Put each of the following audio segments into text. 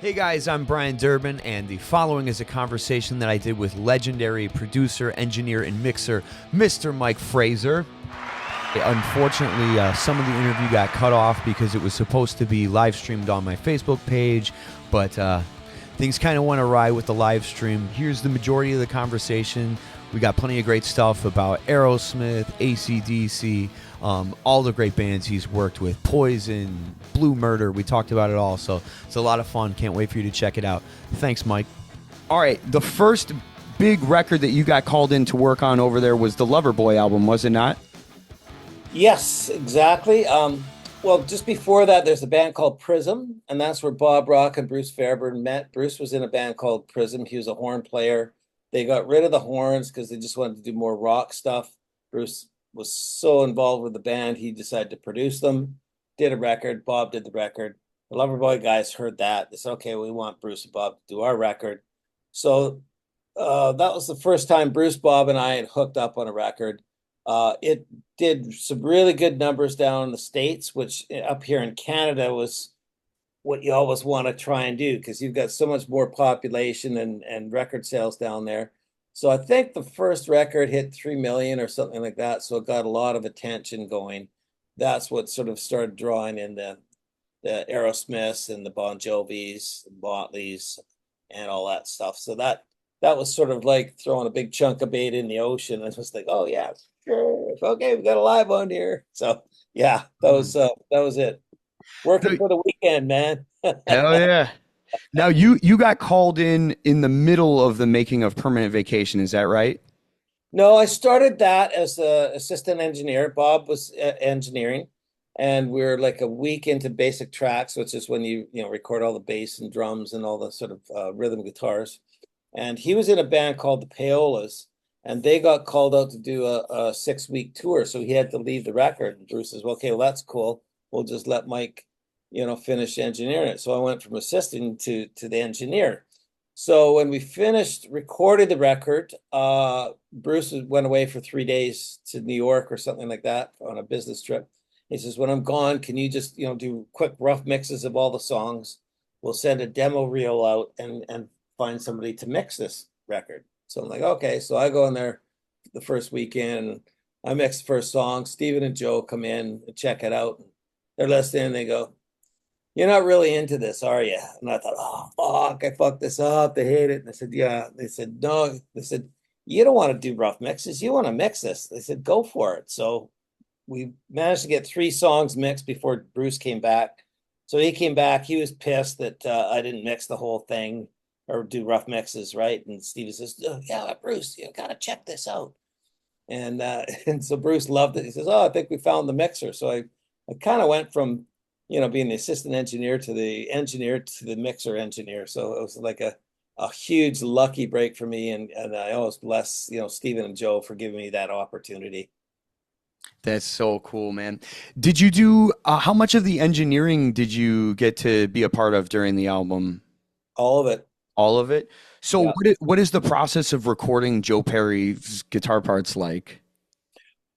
Hey guys, I'm Brian Durbin, and the following is a conversation that I did with legendary producer, engineer, and mixer, Mr. Mike Fraser. Unfortunately, some of the interview got cut off because it was supposed to be live streamed on my Facebook page, but things kind of went awry with the live stream. Here's the majority of the conversation. We got plenty of great stuff about Aerosmith, AC/DC, all the great bands he's worked with, Poison, Blue Murder. We talked about it all, so it's a lot of fun. Can't wait for you to check it out. Thanks, Mike. All right, the first big record that you got called in to work on over there was the Loverboy album, was it not? Yes, exactly. Well, just before that, there's a band called Prism, and that's where Bob Rock and Bruce Fairbairn met. Bruce was in a band called Prism. He was a horn player. They got rid of the horns because they just wanted to do more rock stuff. Bruce was so involved with the band, he decided to produce them, did a record. Bob did the record. The Loverboy guys heard that. They said, okay, we want Bruce and Bob to do our record. So that was the first time Bruce, Bob, and I had hooked up on a record. It did some really good numbers down in the States, which up here in Canada was what you always want to try and do because you've got so much more population and record sales down there. So I think the first record hit 3 million or something like that. So it got a lot of attention going. That's what sort of started drawing in the Aerosmiths and the Bon Jovis, the Motleys, and all that stuff. So that was sort of like throwing a big chunk of bait in the ocean. And just like, oh yeah, sure, okay, we got a live one here. So yeah, that was it. Working for the weekend, man. Hell yeah. Now, you got called in the middle of the making of Permanent Vacation, is that right? No, I started that as the assistant engineer. Bob was engineering, and we are like a week into basic tracks, which is when you record all the bass and drums and all the sort of rhythm guitars. And he was in a band called the Paolas, and they got called out to do a 6-week tour, so he had to leave the record. And Bruce says, well, okay, well, that's cool. We'll just let Mike finish engineering it. So I went from assistant to the engineer. So when we finished recording the record, Bruce went away for 3 days to New York or something like that on a business trip. He says, when I'm gone, can you just, do quick rough mixes of all the songs? We'll send a demo reel out and find somebody to mix this record. So I'm like, okay. So I go in there the first weekend. I mix the first song. Steven and Joe come in and check it out. They're listening and they go, you're not really into this, are you? And I thought, oh, fuck, I fucked this up. They hate it. And I said, yeah. They said, no. They said, you don't want to do rough mixes. You want to mix this. They said, go for it. So we managed to get 3 songs mixed before Bruce came back. So he came back. He was pissed that I didn't mix the whole thing or do rough mixes, right? And Steve says, oh, yeah, Bruce, you got to check this out. And and so Bruce loved it. He says, oh, I think we found the mixer. So I kind of went from being the assistant engineer to the mixer engineer. So it was like a huge lucky break for me. And I always bless, Stephen and Joe for giving me that opportunity. That's so cool, man. Did you do, how much of the engineering did you get to be a part of during the album? All of it. All of it? So Yeah. what is the process of recording Joe Perry's guitar parts like?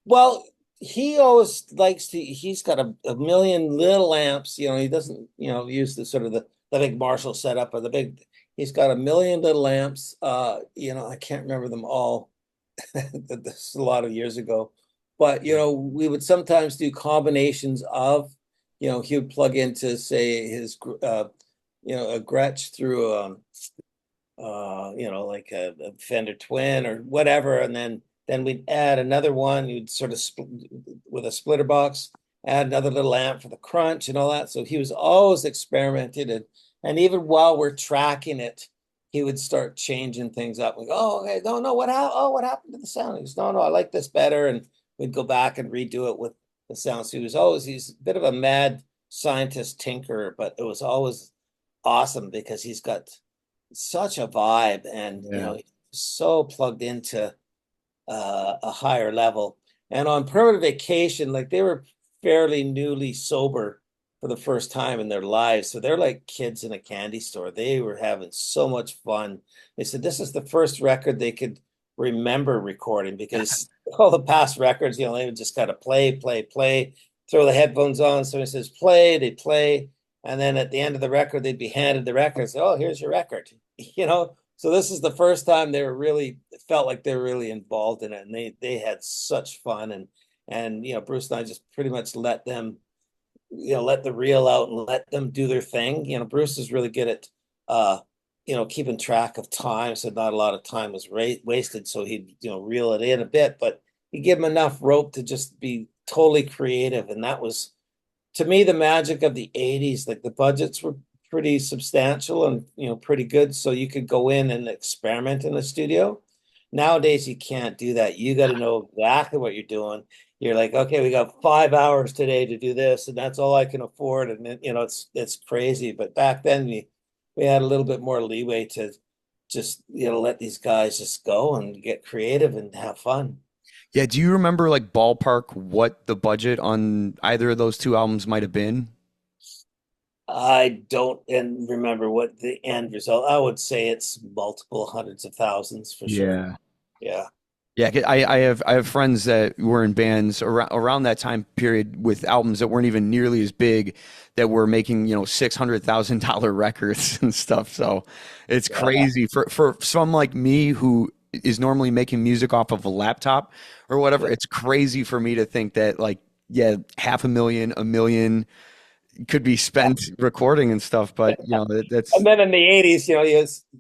Well, he always likes to, he's got a million little amps, he doesn't, use the sort of the big Marshall setup or he's got a million little amps. I can't remember them all. This is a lot of years ago. But, we would sometimes do combinations of, he would plug into, say, his, a Gretsch through, like a Fender Twin or whatever. And then we'd add another one. You'd sort of with a splitter box, add another little amp for the crunch and all that. So he was always experimenting. And even while we're tracking it, he would start changing things up. We go, oh, okay, no, what happened to the sound? He goes, no, I like this better. And we'd go back and redo it with the sound. So he's a bit of a mad scientist tinkerer, but it was always awesome because he's got such a vibe and, he's so plugged into a higher level. And on Permanent Vacation, like they were fairly newly sober for the first time in their lives. So they're like kids in a candy store. They were having so much fun. They said this is the first record they could remember recording because all the past records, they would just kind of play, throw the headphones on. Somebody says play, they play. And then at the end of the record, they'd be handed the record. Say, oh, here's your record. You know, so this is the first time they were really felt like they were really involved in it, and they had such fun. And you know, Bruce and I just pretty much let them, you know, let the reel out and let them do their thing. You know, Bruce is really good at you know, keeping track of time, so not a lot of time was wasted. So he'd, you know, reel it in a bit, but he give him enough rope to just be totally creative, and that was to me the magic of the 80s. Like the budgets were pretty substantial and, you know, pretty good, so you could go in and experiment in the studio. Nowadays you can't do that. You got to know exactly what you're doing. You're like, okay, we got 5 hours today to do this, and that's all I can afford. And then, you know, it's crazy. But back then we had a little bit more leeway to just, you know, let these guys just go and get creative and have fun. Yeah, do you remember like ballpark what the budget on either of those two albums might have been? I don't and remember what the end result. I would say it's multiple hundreds of thousands for sure. Yeah. Yeah. Yeah, 'cause I have friends that were in bands around that time period with albums that weren't even nearly as big that were making, you know, $600,000 records and stuff. So it's Yeah. crazy for some like me who is normally making music off of a laptop or whatever. Yeah. It's crazy for me to think that like, yeah, half a million, a million could be spent recording and stuff. But you know, that's And then in the 80s, you know,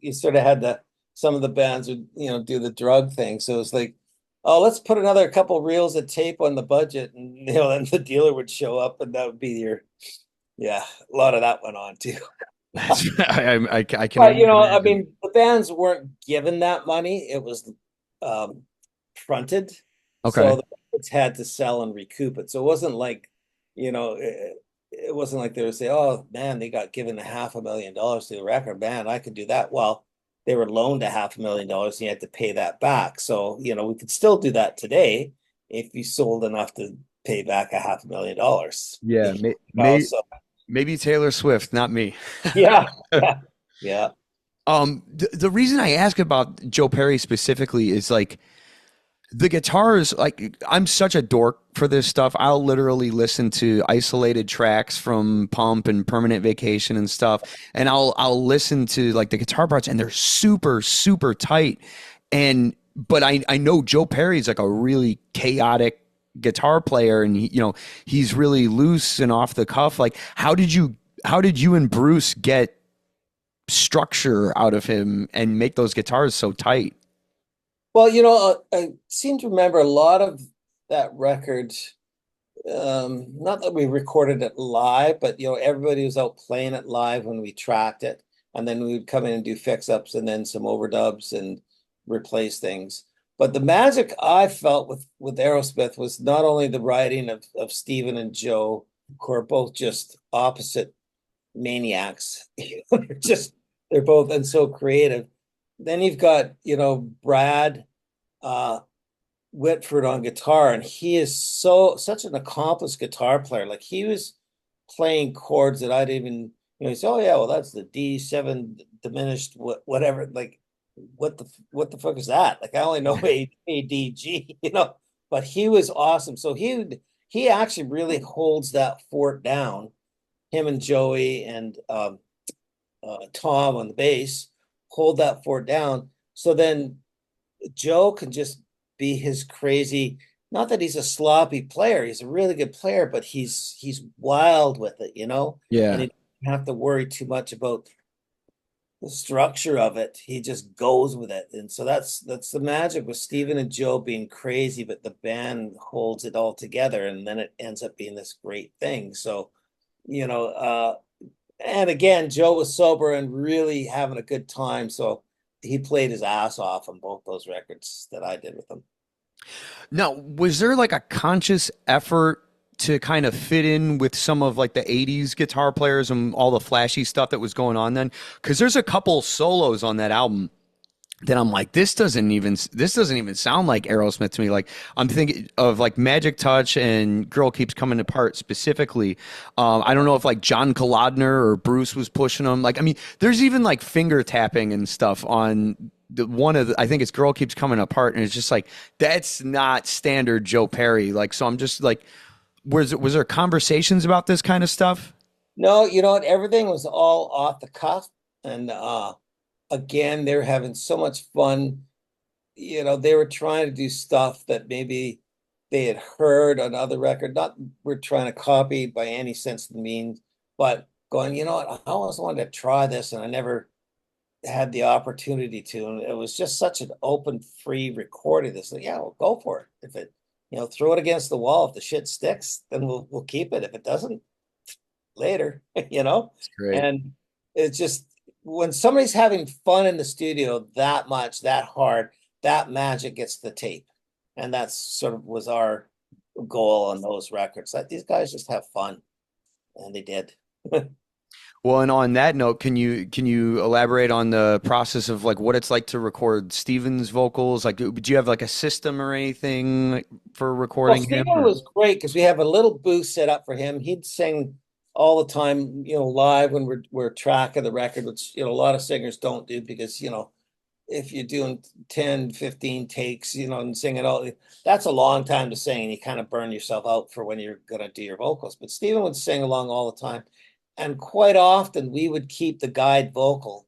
you sort of had the some of the bands would, you know, do the drug thing. So it's like, oh, let's put another couple reels of tape on the budget, and you know, then the dealer would show up, and that would be your, yeah, a lot of that went on too. that's I can But only you know, I imagine. mean, the bands weren't given that money. It was um, fronted, so Okay. the bands had to sell and recoup it. So it wasn't like, you know, it wasn't like they would say, "Oh man, they got given $500,000 to the record band. I could do that." Well, they were loaned $500,000, and you had to pay that back. So you know, we could still do that today if you sold enough to pay back $500,000. Yeah, So maybe Taylor Swift, not me. yeah, yeah, yeah. The reason I ask about Joe Perry specifically is like the guitars, like I'm such a dork for this stuff. I'll literally listen to isolated tracks from Pump and Permanent Vacation and stuff, and I'll listen to like the guitar parts, and they're super tight. And but I know Joe Perry's like a really chaotic guitar player, and you know he's really loose and off the cuff. Like how did you and Bruce get structure out of him and make those guitars so tight? Well, you know, I seem to remember a lot of that record. Not that we recorded it live, but you know, everybody was out playing it live when we tracked it, and then we would come in and do fix-ups and then some overdubs and replace things. But the magic I felt with Aerosmith was not only the writing of Steven and Joe, who are both just opposite maniacs. They're just they're both and so creative. Then you've got, you know, Brad uh Whitford on guitar, and he is such an accomplished guitar player. Like he was playing chords that I'd even, you know, he said, oh yeah, well that's the D7 diminished whatever. Like what the fuck is that? Like I only know A D G, you know. But he was awesome. So he actually really holds that fort down. Him and Joey and Tom on the bass hold that fort down. So then Joe can just be his crazy. Not that he's a sloppy player; he's a really good player, but he's wild with it, you know, and Yeah. he doesn't have to worry too much about the structure of it. He just goes with it, and so that's the magic with Steven and Joe being crazy, but the band holds it all together, and then it ends up being this great thing. So, you know, and again, Joe was sober and really having a good time, so he played his ass off on both those records that I did with him. Now, was there like a conscious effort to kind of fit in with some of like the 80s guitar players and all the flashy stuff that was going on then? Because there's a couple solos on that album that I'm like, this doesn't even sound like Aerosmith to me. Like I'm thinking of like Magic Touch and Girl Keeps Coming Apart specifically. I don't know if like John Kolodner or Bruce was pushing them. Like, I mean, there's even like finger tapping and stuff on I think it's Girl Keeps Coming Apart, and it's just like that's not standard Joe Perry. Like, so I'm just like, was there conversations about this kind of stuff? No, you know what? Everything was all off the cuff. And again, they're having so much fun. You know, they were trying to do stuff that maybe they had heard on other record. Not we're trying to copy by any sense of the means, but going, you know what? I always wanted to try this and I never had the opportunity to. And it was just such an open, free recording. This, like, yeah, we'll go for it. If it, throw it against the wall. If the shit sticks, then we'll keep it. If it doesn't, later, you know? It's great. And it's just when somebody's having fun in the studio that much, that hard, that magic gets the tape. And that's sort of was our goal on those records. That these guys just have fun. And they did. Well, and on that note, can you elaborate on the process of like what it's like to record Steven's vocals? Like, do you have like a system or anything for Well, recording him? Stephen Or was great because we have a little booth set up for him. He'd sing all the time, live when we're tracking the record, which, a lot of singers don't do because, if you're doing 10, 15 takes, and sing it all, that's a long time to sing and you kind of burn yourself out for when you're going to do your vocals. But Stephen would sing along all the time. And quite often we would keep the guide vocal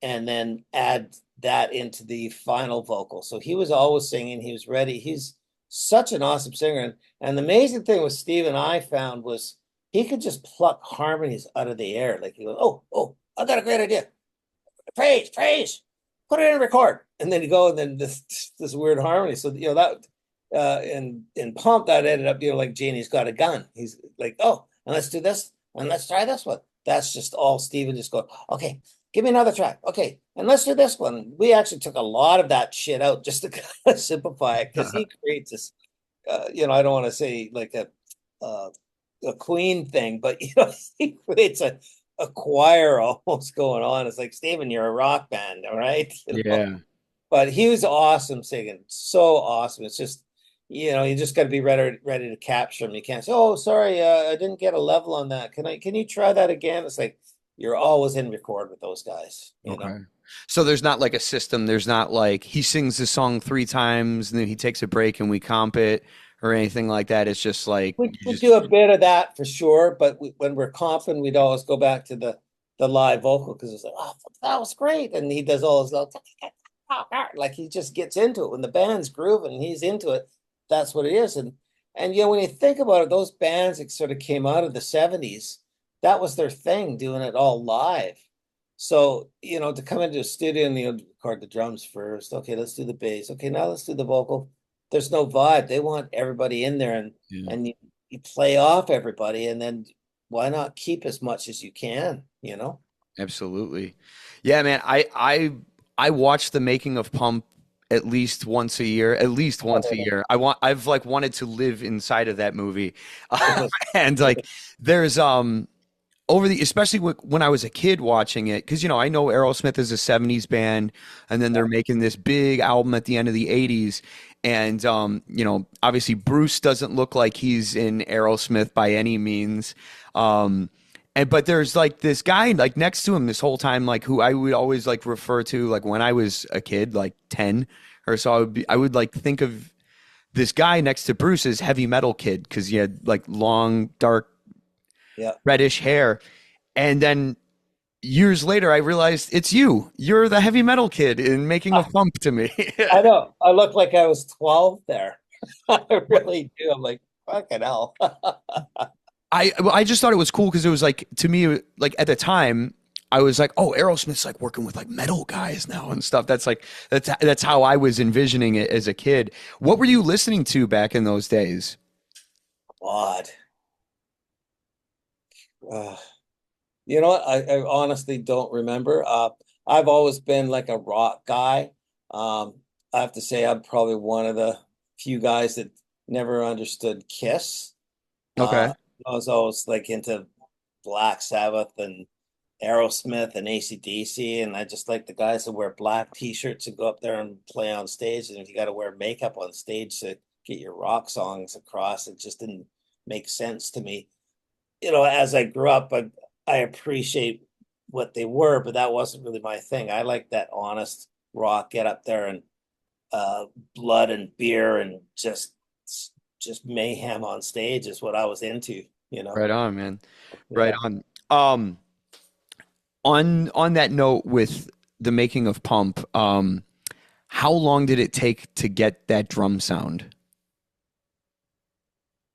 and then add that into the final vocal. So he was always singing, he was ready. He's such an awesome singer. And the amazing thing with Stephen I found was he could just pluck harmonies out of the air. Like he goes, oh, I got a great idea. Praise, put it in record. And then you go and then this weird harmony. So that in Pump that ended up like Janie's Got a Gun. He's like, oh, and let's do this and let's try this one. That's just all Steven just going, okay, give me another track. Okay, and let's do this one. We actually took a lot of that shit out just to kind of simplify it because he creates this I don't want to say like uh, a Queen thing, but he creates a choir almost going on. It's like, Steven, you're a rock band, all right? yeah. But he was awesome singing, so awesome. It's just, you just got to be ready to capture him. You can't say, "Oh, sorry, I didn't get a level on that. Can you try that again?" It's like you're always in record with those guys. Okay. So there's not like a system. There's not like he sings the song three times and then he takes a break and we comp it or anything like that. It's just like We you we just do a bit of that for sure, but when we're comping, we'd always go back to the live vocal because it's like, oh, that was great, and he does all his little like he just gets into it when the band's grooving, and he's into it. That's what it is, and when you think about it, those bands that sort of came out of the '70s, that was their thing, doing it all live. So to come into a studio and record the drums first. Okay, let's do the bass. Okay, now let's do the vocal. There's no vibe. They want everybody in there, and yeah, and you play off everybody, and then why not keep as much as you can? absolutely. Yeah, man. I watch the making of Pump at least once a year. At least once a year. I've like wanted to live inside of that movie, and like there's over the especially when I was a kid watching it because I know Aerosmith is a 70s band and then they're making this big album at the end of the 80s and obviously Bruce doesn't look like he's in Aerosmith by any means and but there's like this guy like next to him this whole time like who I would always like refer to like when I was a kid like 10 or so I would like think of this guy next to Bruce as heavy metal kid because he had like long dark Yeah. reddish hair. And then years later, I realized it's you. You're the heavy metal kid in making a thump to me. I know. I look like I was 12 there. I really do. I'm like, fucking hell. I just thought it was cool because it was like to me like at the time I was like, oh, Aerosmith's like working with like metal guys now and stuff. That's how I was envisioning it as a kid. What were you listening to back in those days? God. Uh, you know what? I honestly don't remember. I've always been like a rock guy. I have to say I'm probably one of the few guys that never understood Kiss. Okay. I was always like into Black Sabbath and Aerosmith and AC/DC, and I just like the guys that wear black t-shirts and go up there and play on stage. And if you got to wear makeup on stage to get your rock songs across, it just didn't make sense to me. As I grew up, I appreciate what they were, but that wasn't really my thing. I like that honest rock, get up there and uh, blood and beer and just mayhem on stage is what I was into. Right on, man. Right Yeah. on. Um, on that note, with the making of Pump, how long did it take to get that drum sound?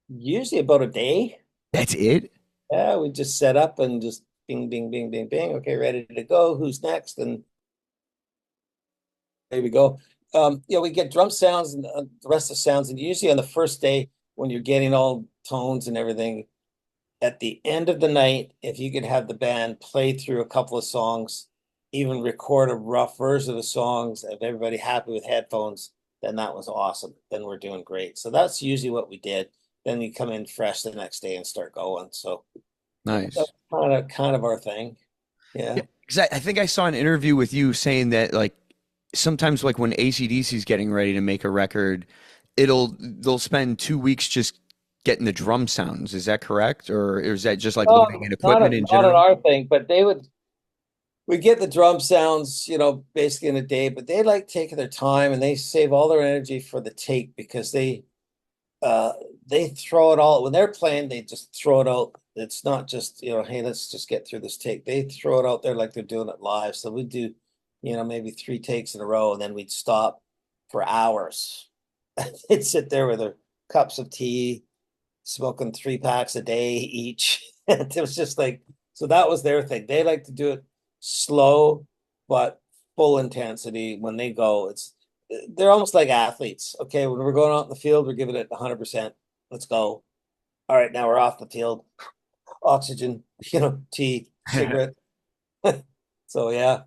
Usually about a day. That's it? Yeah, we just set up and just bing, bing, bing, bing, bing. Okay, ready to go. Who's next? And there we go. We get drum sounds and the rest of the sounds. And usually on the first day, when you're getting all tones and everything, at the end of the night, if you could have the band play through a couple of songs, even record a rough version of the songs, if everybody happy with headphones, then that was awesome. Then we're doing great. So that's usually what we did. Then we come in fresh the next day and start going. So that's Nice. kind of our thing. Yeah. Yeah, because I think I saw an interview with you saying that like sometimes like when AC/DC is getting ready to make a record, they'll spend 2 weeks just getting the drum sounds. Is that correct? Or is that just like loading in equipment in Not an general? our thing, but we get the drum sounds, basically in a day, but they like taking their time and they save all their energy for the take because uh they throw it all when they're playing, they just throw it out. It's not just, hey, let's just get through this take. They throw it out there like they're doing it live. So we do, maybe three takes in a row, and then we'd stop for hours. They'd sit there with their cups of tea, smoking 3 packs a day each. It was just like, so that was their thing. They like to do it slow, but full intensity when they go. They're almost like athletes. Okay, when we're going out in the field, we're giving it 100%. Let's go. All right, now we're off the field. Oxygen, tea, cigarette. So yeah.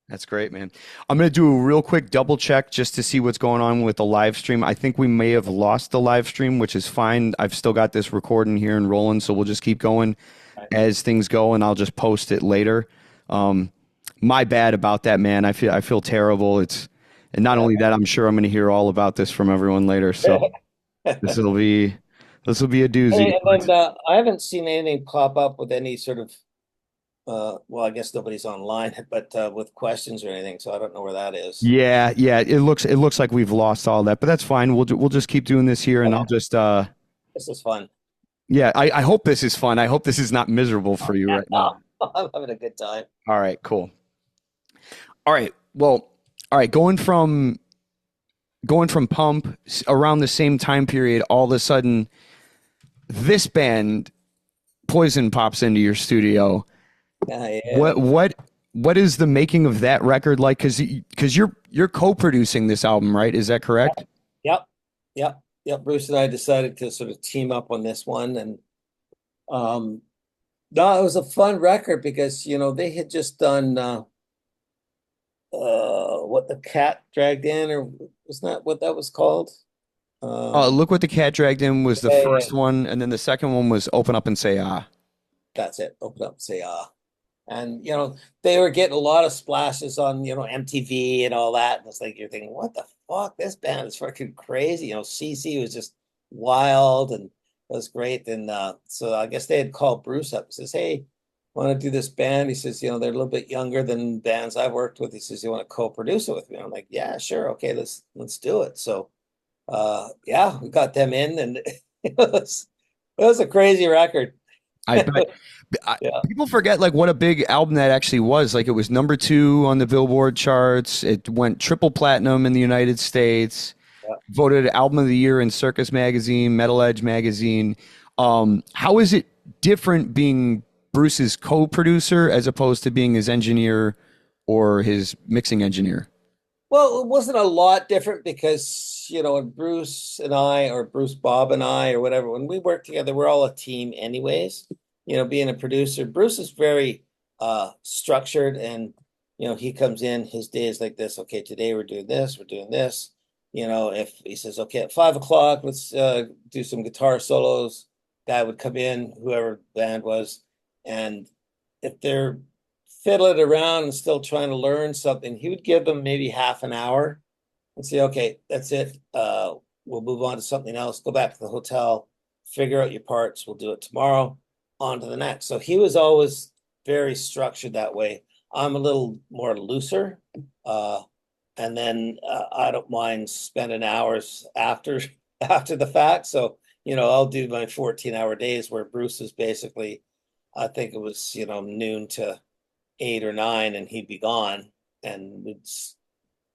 That's great, man. I'm going to do a real quick double check just to see what's going on with the live stream. I think we may have lost the live stream, which is fine. I've still got this recording here and rolling, so we'll just keep going as things go, and I'll just post it later. Um, my bad about that, man. I feel terrible. And not only that, I'm sure I'm going to hear all about this from everyone later. So this will be this will be a doozy. And then I haven't seen anything pop up with any sort of well, I guess nobody's online, but with questions or anything, so I don't know where that is. Yeah, yeah. It looks like we've lost all that, but that's fine. We'll just keep doing this here, and I'll just This is fun. yeah. I hope this is fun. I hope this is not miserable for you Yeah, right now. I'm having a good time. All right, cool. All right, well, all right. Going from Pump around the same time period, all of a sudden, this band Poison pops into your studio. Yeah. What is the making of that record like? Because you're co-producing this album, right? Is that correct? Yep. Yep. Yep. Bruce and I decided to sort of team up on this one. And um no, it was a fun record because, they had just done what the cat dragged in, or was that what that was called? Um Look what the cat dragged in was the yeah, first one, and then the second one was Open Up and Say Ah. that's it. Open up and say and they were getting a lot of splashes on, MTV and all that. And it's like you're thinking, what the fuck? This band is fucking crazy. CC was just wild and it was great. And so I guess they had called Bruce up and says, hey, want to do this band? He says, they're a little bit younger than bands I've worked with. He says, you want to co-produce it with me? I'm like, yeah, sure, okay, let's do it. So yeah, we got them in, and it was a crazy record. I bet Yeah. people forget like what a big album that actually was. Like it was number 2 on the Billboard charts. It went triple platinum in the United States. Yeah. Voted album of the year in Circus Magazine, Metal Edge Magazine. How is it different being Bruce's co-producer as opposed to being his engineer or his mixing engineer? Well, it wasn't a lot different because, when Bruce and I, or Bruce Bob and I, or whatever, when we work together, we're all a team anyways. Being a producer, Bruce is very structured, and he comes in, his day is like this. Okay, today we're doing this, we're doing this. If he says, okay, at 5 o'clock, let's do some guitar solos, guy would come in, whoever the band was, and if they're fiddling around and still trying to learn something, he would give them maybe half an hour and say, okay, that's it. We'll move on to something else. Go back to the hotel, figure out your parts. We'll do it tomorrow. On to the next. So he was always very structured that way. I'm a little more looser. And then I don't mind spending hours after after the fact. So, I'll do my 14-hour days where Bruce is basically I think it was, noon to 8 or 9, and he'd be gone, and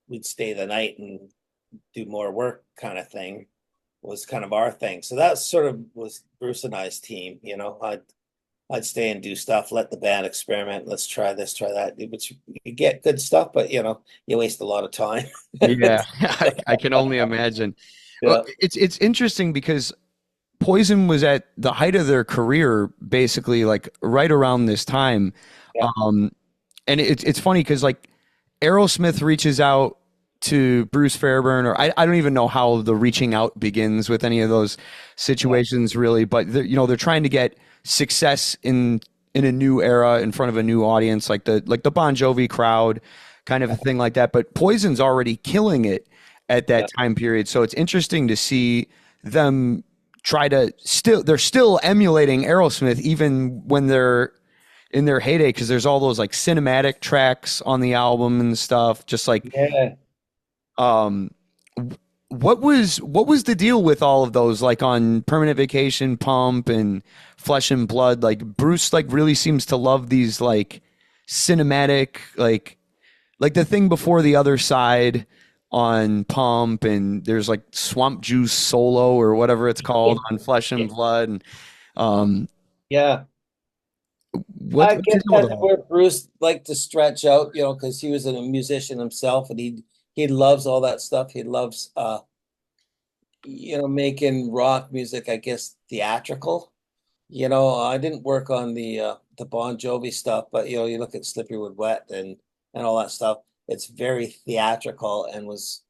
we'd stay the night and do more work, kind of thing was kind of our thing. So that sort of was Bruce and I's team. I'd stay and do stuff, let the band experiment. Let's try this, try that. But you get good stuff, but you waste a lot of time. Yeah, I can only imagine. Well, Yeah, it's interesting because Poison was at the height of their career, basically, like right around this time. yeah, Um, and it's funny because like Aerosmith reaches out to Bruce Fairbairn, or I don't even know how the reaching out begins with any of those yeah, situations really, but they're trying to get success in a new era in front of a new audience, like the Bon Jovi crowd, kind of a thing like that. But Poison's already killing it at that yeah, time period, so it's interesting to see them try to they're still emulating Aerosmith even when they're in their heyday because there's all those like cinematic tracks on the album and stuff. Just like, yeah. um, what was the deal with all of those? Like on Permanent Vacation, Pump, and Flesh and Blood. Like Bruce, like really seems to love these like cinematic, like the thing before the other side on Pump, and there's like Swamp Juice Solo or whatever it's called on Flesh and Blood. And um, Yeah. I what's the get deal with that all? where Bruce liked to stretch out, because he was a musician himself, and he loves all that stuff. He loves making rock music, I guess, theatrical. I didn't work on the Bon Jovi stuff, but you look at Slippery When Wet and all that stuff. It's very theatrical and was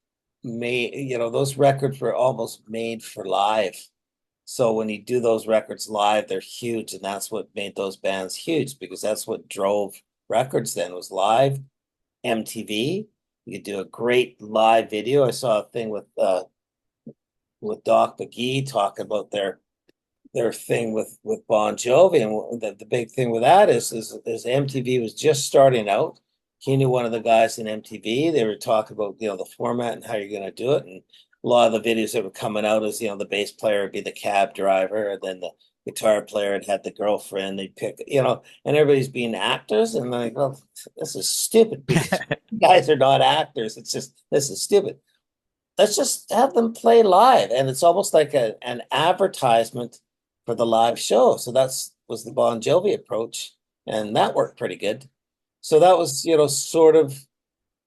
made, those records were almost made for live. So when you do those records live, they're huge, and that's what made those bands huge because that's what drove records then was live MTV. You could do a great live video. I saw a thing with Doc McGee talking about their thing with Bon Jovi, and the big thing with that is MTV was just starting out. He knew one of the guys in MTV. They were talking about the format and how you're going to do it, and a lot of the videos that were coming out is the bass player would be the cab driver, and then the guitar player had the girlfriend. They pick, and everybody's being actors, and they're like, well, this is stupid because guys are not actors. It's just this is stupid. Let's just have them play live, and it's almost like an advertisement for the live show. So that's was the Bon Jovi approach, and that worked pretty good. So that was, sort of,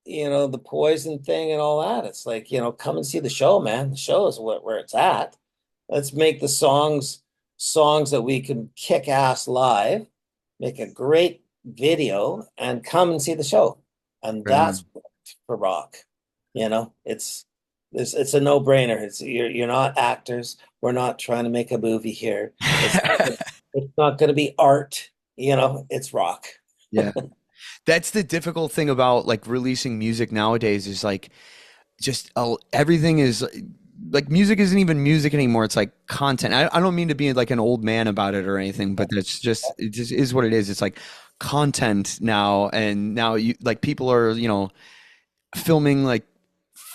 the Poison thing and all that. It's like, come and see the show, man. The show is where it's at. Let's make the songs that we can kick ass live, make a great video, and come and see the show. And Right that's on. for rock. It's a no-brainer. You're not actors. We're not trying to make a movie here. It's not gonna be art, it's rock. Yeah. That's the difficult thing about like releasing music nowadays is like just everything is like music isn't even music anymore. It's like content. I don't mean to be like an old man about it or anything, but that's just it just is what it is. It's like content now, and now you like people are filming like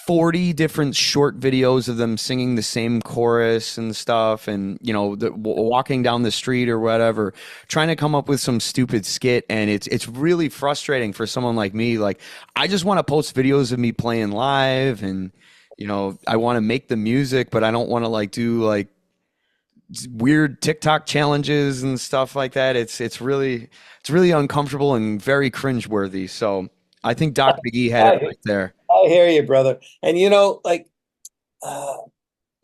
40 different short videos of them singing the same chorus and stuff, and walking down the street or whatever, trying to come up with some stupid skit. And it's really frustrating for someone like me. Like I just want to post videos of me playing live, and I want to make the music, but I don't want to like do like weird TikTok challenges and stuff like that. It's really uncomfortable and very cringeworthy. So I think Doc McGee had it I right there. I hear you, brother. And like uh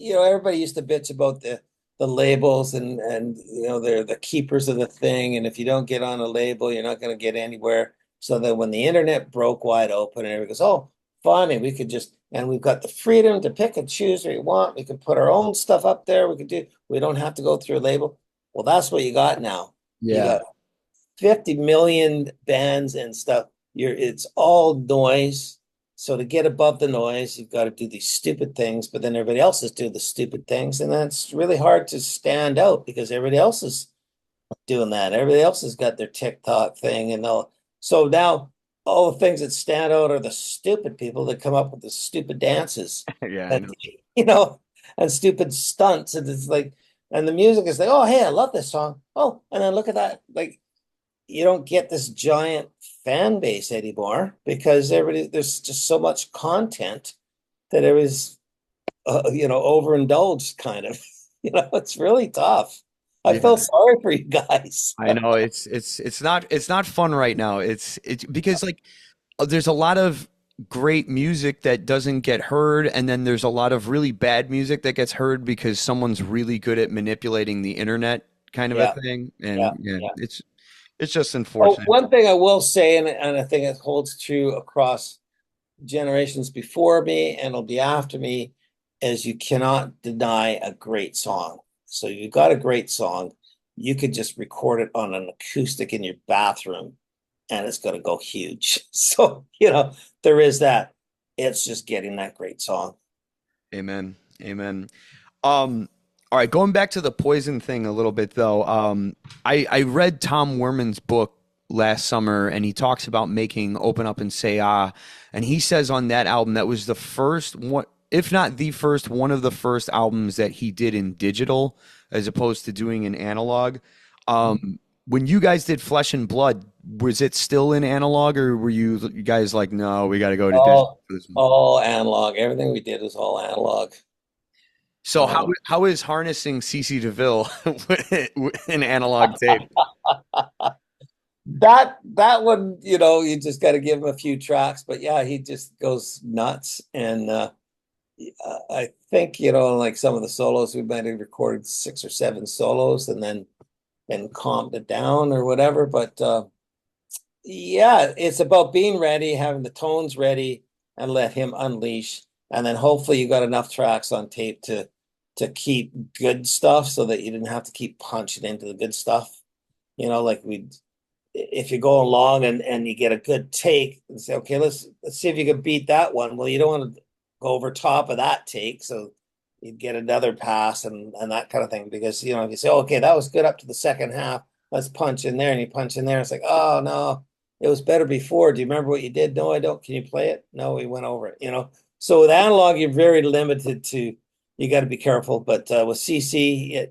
everybody used to bitch about the labels and they're the keepers of the thing. And if you don't get on a label, you're not going to get anywhere. So that when the internet broke wide open and everybody goes, oh, funny, we could just and we've got the freedom to pick and choose what we want. We can put our own stuff up there. We don't have to go through a label. Well, that's what you got now. You Yeah. got 50 million bands and stuff. It's all noise. So to get above the noise, you've got to do these stupid things, but then everybody else is doing the stupid things. And that's really hard to stand out because everybody else is doing that. Everybody else has got their TikTok thing and all. So now all the things that stand out are the stupid people that come up with the stupid dances Yeah, I and know. you know and stupid stunts. And it's like And the music is like, oh, hey, I love this song. Oh, and then look at that. Like, you don't get this giant fan base anymore because there's just so much content that it was, overindulged kind of. It's really tough. I Yeah. feel sorry for you guys. I know it's not fun right now. It's because like there's a lot of great music that doesn't get heard, and then there's a lot of really bad music that gets heard because someone's really good at manipulating the internet kind of a Yeah, thing. yeah, And yeah, yeah. it's just Oh, unfortunate. one thing I will say, and I think it holds true across generations before me and will be after me, is you cannot deny a great song. So you got a great song, you could just record it on an acoustic in your bathroom and it's going to go huge. So, there is that. It's just getting that great song. Amen. Amen. All right, going back to the Poison thing a little bit though. I read Tom Werman's book last summer, and he talks about making "Open Up and Say Ah," and he says on that album that was the first one, if not the first, one of the first albums that he did in digital as opposed to doing in analog. When you guys did Flesh and Blood, was it still in analog, or were you guys like, no, we got to go to digital All, for this one? all analog. Everything we did was all analog. So Um, how is harnessing CC DeVille with an analog tape? that one, you just got to give him a few tracks, but yeah, he just goes nuts. And I think, like some of the solos, we might have recorded 6 or 7 solos and then calmed it down or whatever. But yeah, it's about being ready, having the tones ready, and let him unleash. And then hopefully you got enough tracks on tape to keep good stuff so that you didn't have to keep punching into the good stuff. Like if you go along and you get a good take and say, okay, let's see if you can beat that one. Well, you don't want to go over top of that take, so you'd get another pass and that kind of thing. Because if you say, okay, that was good up to the second half, let's punch in there, and you punch in there, it's like, oh no, it was better before. Do you remember what you did? No, I don't. Can you play it? No, we went over it. So with analog, you're very limited to. You got to be careful. But with CC,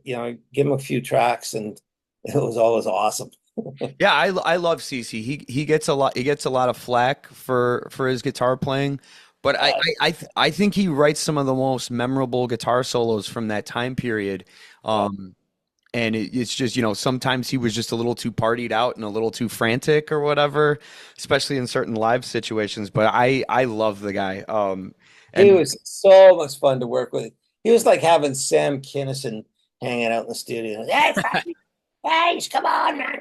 give him a few tracks, and it was always awesome. Yeah, I love CC. He gets a lot of flack for his guitar playing, but I think he writes some of the most memorable guitar solos from that time period. Yeah. And it's just, sometimes he was just a little too partied out and a little too frantic or whatever, especially in certain live situations. But I love the guy. He And was so much fun to work with. He was like having Sam Kinison hanging out in the studio. Hey, Frankie, thanks, come on, man.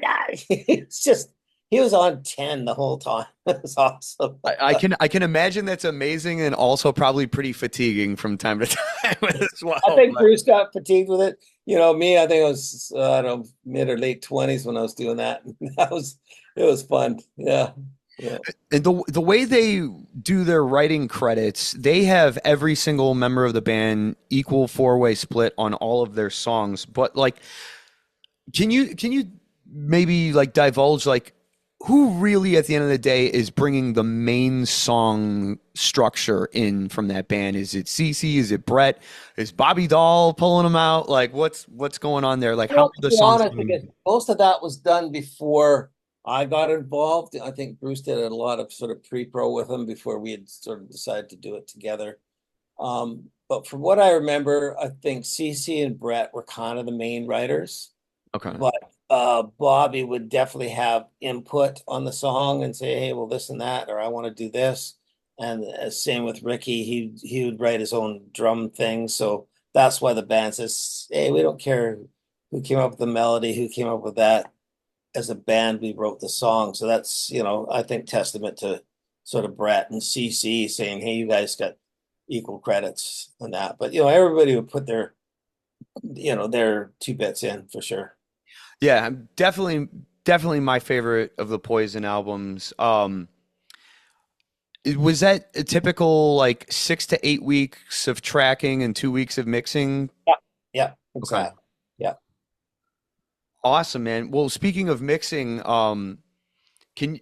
It's just he was on 10 the whole time. It was awesome. I can imagine that's amazing and also probably pretty fatiguing from time to time as I well. think Bruce got fatigued with it. Me, I think I was I don't know, mid or late 20s when I was doing that. It was fun. Yeah. Yeah. And the way they do their writing credits, they have every single member of the band equal four-way split on all of their songs. But like, can you maybe like divulge like who really at the end of the day is bringing the main song structure in from that band? Is it Cece? Is it Brett? Is Bobby Dahl pulling them out? Like what's going on there? Like how Well, are to the be songs honest, coming? because most of that was done before I got involved. I think Bruce did a lot of sort of pre-pro with him before we had sort of decided to do it together. But from what I remember, I think CC and Brett were kind of the main writers, Okay. but Bobby would definitely have input on the song and say, "Hey, well, this and that," or "I want to do this." And same with Ricky, he would write his own drum thing. So that's why the band says, "Hey, we don't care who came up with the melody, who came up with that. As a band, we wrote the song." So that's, I think testament to sort of Brett and CC saying, "Hey, you guys got equal credits and that." But everybody would put their 2 bits in for sure. Yeah, definitely my favorite of the Poison albums. Was that a typical like 6 to 8 weeks of tracking and 2 weeks of mixing? Yeah, yeah, Okay. exactly. Yeah. Awesome, man. Well, speaking of mixing, can can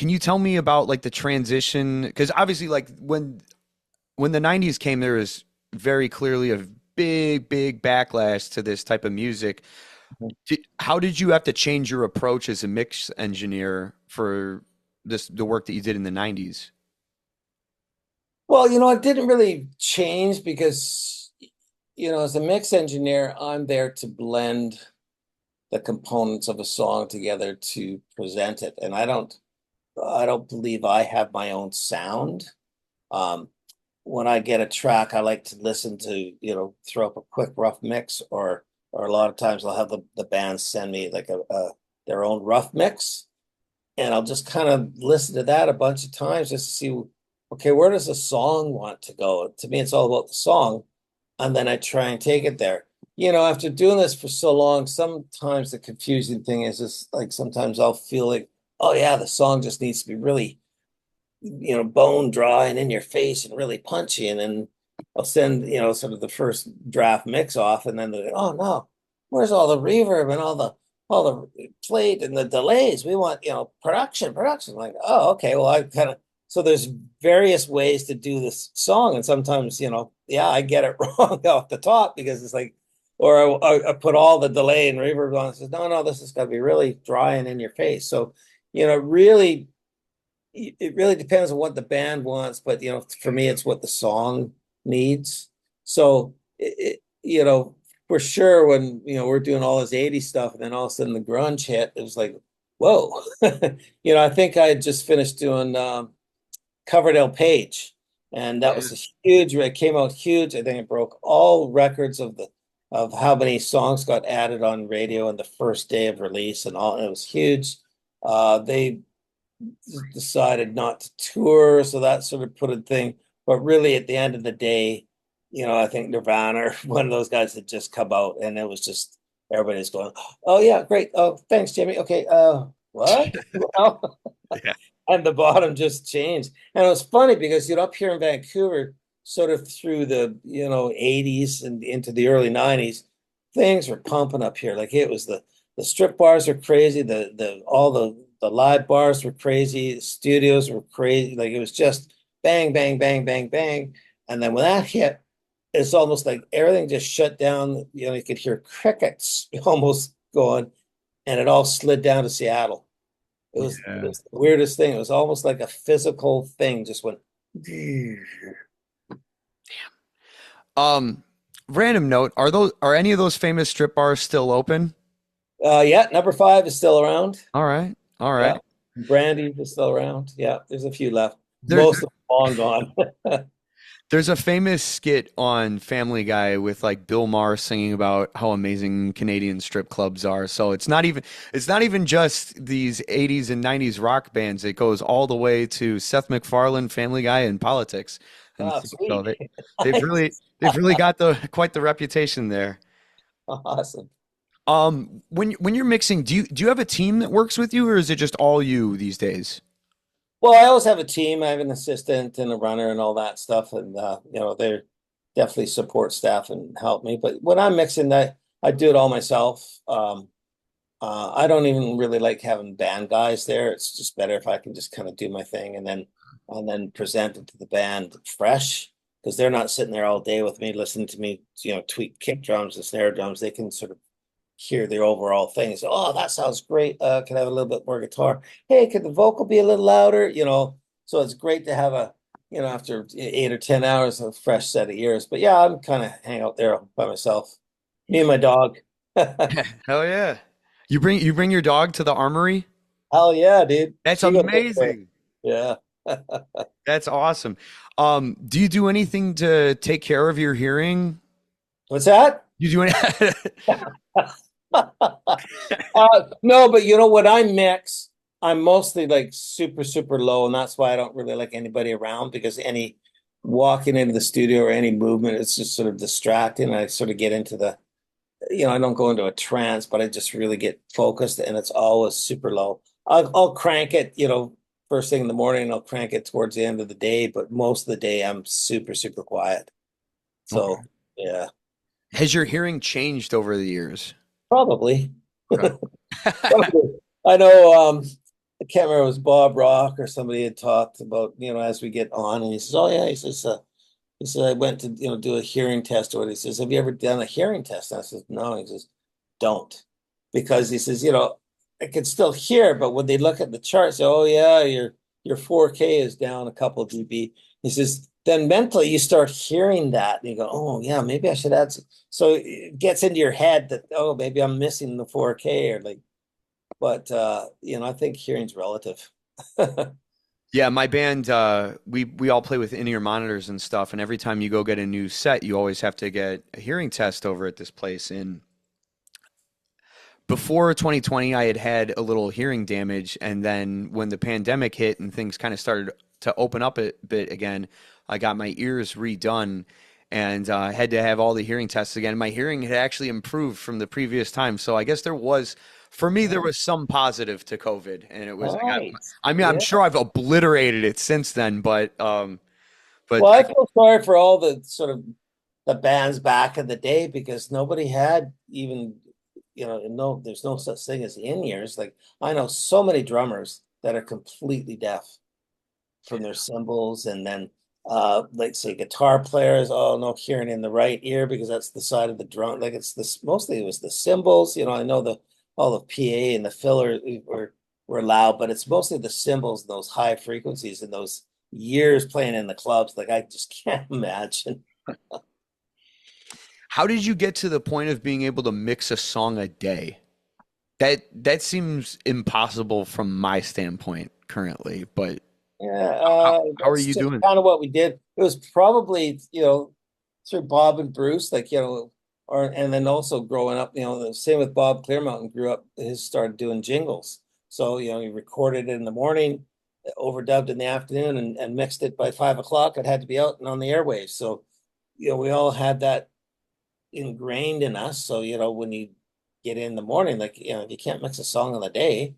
you tell me about like the transition? Because obviously, like when the '90s came, there was very clearly a big backlash to this type of music. How did you have to change your approach as a mix engineer for the work that you did in the 90s? Well, it didn't really change because, as a mix engineer, I'm there to blend the components of a song together to present it. And I don't believe I have my own sound. Um, when I get a track, I like to listen to, throw up a quick rough mix, or a lot of times I'll have the band send me like their own rough mix, and I'll just kind of listen to that a bunch of times just to see, okay, where does the song want to go? To me, it's all about the song, and then I try and take it there. After doing this for so long, sometimes the confusing thing is just like sometimes I'll feel like, oh yeah, the song just needs to be really, bone dry and in your face and really punchy. And then I'll send, sort of the first draft mix off, and then they're like, oh no, where's all the reverb and all the plate and the delays? We want, production. Like, oh, okay. Well, so there's various ways to do this song. And sometimes, yeah, I get it wrong off the top because it's like, or I put all the delay and reverb on. It says, no, this is going to be really dry and in your face. So, really, it really depends on what the band wants, but for me, it's what the song needs. So for sure, when we're doing all this 80s stuff, and then all of a sudden the grunge hit, it was like, whoa. I think I had just finished doing Coverdale Page, and that was a huge. It came out huge. I think it broke all records of how many songs got added on radio on the first day of release, and all. And it was huge. They decided not to tour, so that sort of put a thing. But really, at the end of the day, I think Nirvana, or one of those guys had just come out, and it was just everybody's going, "Oh yeah, great! Oh, thanks, Jimmy. Okay, what?" Yeah. And the bottom just changed, and it was funny because up here in Vancouver, sort of through the 80s and into the early 90s, things were pumping up here. Like it was the strip bars were crazy, the all the live bars were crazy, the studios were crazy. Like it was just bang, bang, bang, bang, bang. And then when that hit, it's almost like everything just shut down. You could hear crickets almost going, and it all slid down to Seattle. It Yeah. was the weirdest thing. It was almost like a physical thing just went. Um, Random note, are any of those famous strip bars still open? Yeah, number 5 is still around. All right. All Yeah. right. Brandy is still around. Yeah, there's a few left. There, Most of them long gone. there's a famous skit on Family Guy with like Bill Maher singing about how amazing Canadian strip clubs are. So it's not even just these 80s and 90s rock bands. It goes all the way to Seth MacFarlane, Family Guy, and politics. And Oh, so sweet. they've really they've really got the quite the reputation there. Awesome. When you're mixing, do you have a team that works with you, or is it just all you these days? Well, I always have a team. I have an assistant and a runner and all that stuff, and they're definitely support staff and help me. But when I'm mixing that, I do it all myself. I don't even really like having band guys there. It's just better if I can just kind of do my thing and then present it to the band fresh, because they're not sitting there all day with me listening to me, tweak kick drums and snare drums. They can sort of hear the overall thing. So, oh, that sounds great. Can I have a little bit more guitar? Hey, could the vocal be a little louder? So it's great to have after 8 or 10 hours, a fresh set of ears. But yeah, I'm kind of hang out there by myself. Me and my dog. Hell yeah. You bring your dog to the armory? Hell yeah, dude. That's She got there. amazing. Yeah. That's awesome. Do you do anything to take care of your hearing? What's that? You do any No, but when I mix, I'm mostly like super, super low, and that's why I don't really like anybody around, because any walking into the studio or any movement, it's just sort of distracting. I sort of get into I don't go into a trance, but I just really get focused, and it's always super low. I'll crank it, first thing in the morning, and I'll crank it towards the end of the day, but most of the day I'm super, super quiet. So Okay. yeah, Has your hearing changed over the years? probably. Okay. Probably. I know, I can't remember if it was Bob Rock or somebody had talked about, as we get on, and he says, oh yeah, he says, He said, I went to, do a hearing test or what. He says, have you ever done a hearing test? And I said, no. He says, don't. Because he says, I can still hear, but when they look at the charts, say, oh yeah, your 4K is down a couple of dB. He says, then mentally you start hearing that and you go, oh yeah, maybe I should add some. So it gets into your head that, oh, maybe I'm missing the 4K or like, but I think hearing's relative. Yeah, my band, we all play with in-ear monitors and stuff, and every time you go get a new set, you always have to get a hearing test over at this place. And before 2020, I had had a little hearing damage, and then when the pandemic hit and things kind of started to open up a bit again, I got my ears redone and had to have all the hearing tests again. My hearing had actually improved from the previous time, so I guess for me, there was some positive to COVID, and it was Nice. I mean, I'm Yeah. sure I've obliterated it since then, but Well, I feel sorry for all the sort of the bands back in the day because nobody had even, no, there's no such thing as in-ears. Like I know so many drummers that are completely deaf from their cymbals, and then like say guitar players, oh no hearing in the right ear because that's the side of the drum. Like it's this mostly it was the cymbals. I know the all the PA and the filler were loud, but it's mostly the cymbals, those high frequencies and those years playing in the clubs. Like I just can't imagine. how did you get to the point of being able to mix a song a day? That seems impossible from my standpoint currently, but Yeah, how are that's you just doing? kind of what we did. It was probably, through Bob and Bruce, like, or and then also growing up, the same with Bob Clearmountain grew up, his started doing jingles. So, he recorded it in the morning, overdubbed in the afternoon and mixed it by 5 o'clock. It had to be out and on the airwaves. So, we all had that ingrained in us. So, when you get in the morning, like, if you can't mix a song in the day,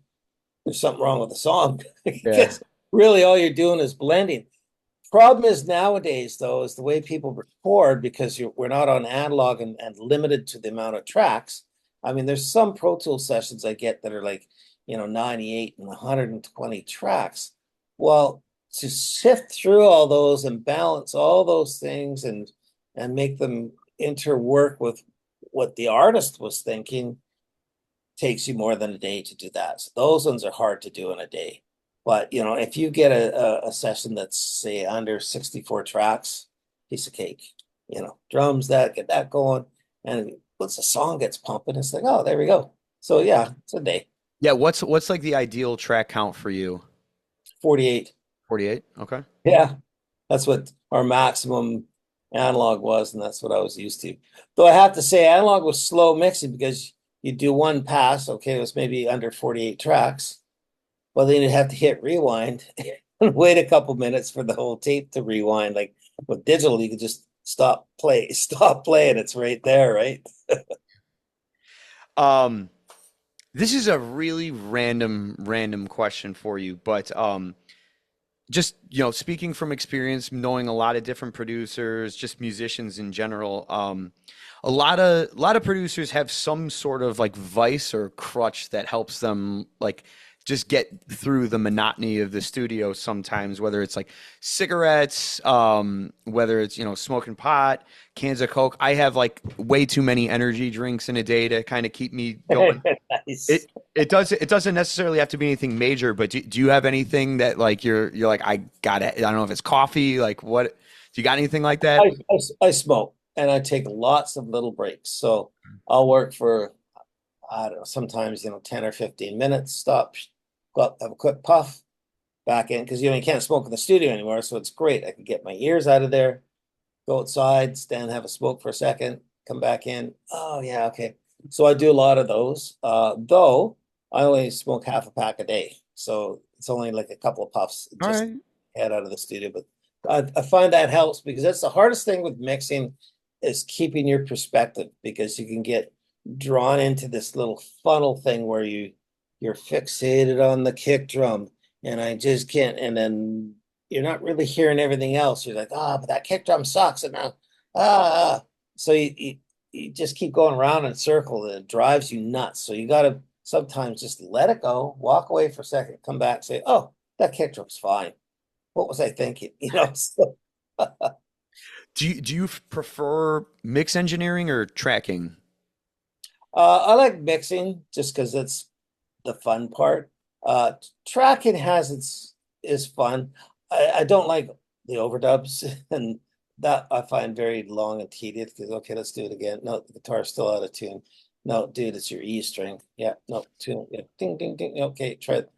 there's something wrong with the song Yeah. because really all you're doing is blending. Problem is nowadays, though, is the way people record because we're not on analog and limited to the amount of tracks. I mean, there's some Pro Tools sessions I get that are like, 98 and 120 tracks. Well, to sift through all those and balance all those things and make them interwork with what the artist was thinking takes you more than a day to do that. So those ones are hard to do in a day. But if you get a session that's say under 64 tracks, piece of cake. Drums that get that going, and once the song gets pumping, it's like, oh, there we go. So yeah, it's a day. Yeah, what's like the ideal track count for you? 48. 48? Okay. Yeah, that's what our maximum analog was, and that's what I was used to. Though I have to say, analog was slow mixing because you do one pass. Okay, it was maybe under 48 tracks. Well, then you'd have to hit rewind and wait a couple minutes for the whole tape to rewind. Like with digital, you could just stop playing. It's right there, right? Um, this is a really random question for you, but just speaking from experience, knowing a lot of different producers, just musicians in general, a lot of producers have some sort of like vice or crutch that helps them like just get through the monotony of the studio sometimes, whether it's like cigarettes, whether it's smoking pot, cans of Coke. I have like way too many energy drinks in a day to kind of keep me going. Nice. It doesn't necessarily have to be anything major, but do you have anything that like you're like I got it. I don't know if it's coffee, like what do you got anything like that? I smoke and I take lots of little breaks. So I'll work for, I don't know, sometimes, 10 or 15 minutes, stop, go up, have a quick puff, back in, because, you can't smoke in the studio anymore. So it's great. I can get my ears out of there, go outside, stand, have a smoke for a second, come back in. Oh yeah, okay. So I do a lot of those. Though I only smoke half a pack a day, so it's only like a couple of puffs All just right. head out of the studio. But I find that helps because that's the hardest thing with mixing is keeping your perspective because you can get drawn into this little funnel thing where you're fixated on the kick drum and I just can't, and then you're not really hearing everything else. You're like, but that kick drum sucks. And now, so you just keep going around in a circle and it drives you nuts. So you got to sometimes just let it go, walk away for a second, come back, say, oh, that kick drum's fine. What was I thinking? So, Do you prefer mix engineering or tracking? I like mixing just because it's the fun part. Uh, Tracking has its is fun. I don't like the overdubs, and that I find very long and tedious. Because okay, let's do it again. No, the guitar's still out of tune. No, dude, it's your E string. Yeah, no, tune. Yeah, ding, ding, ding. Okay, try it.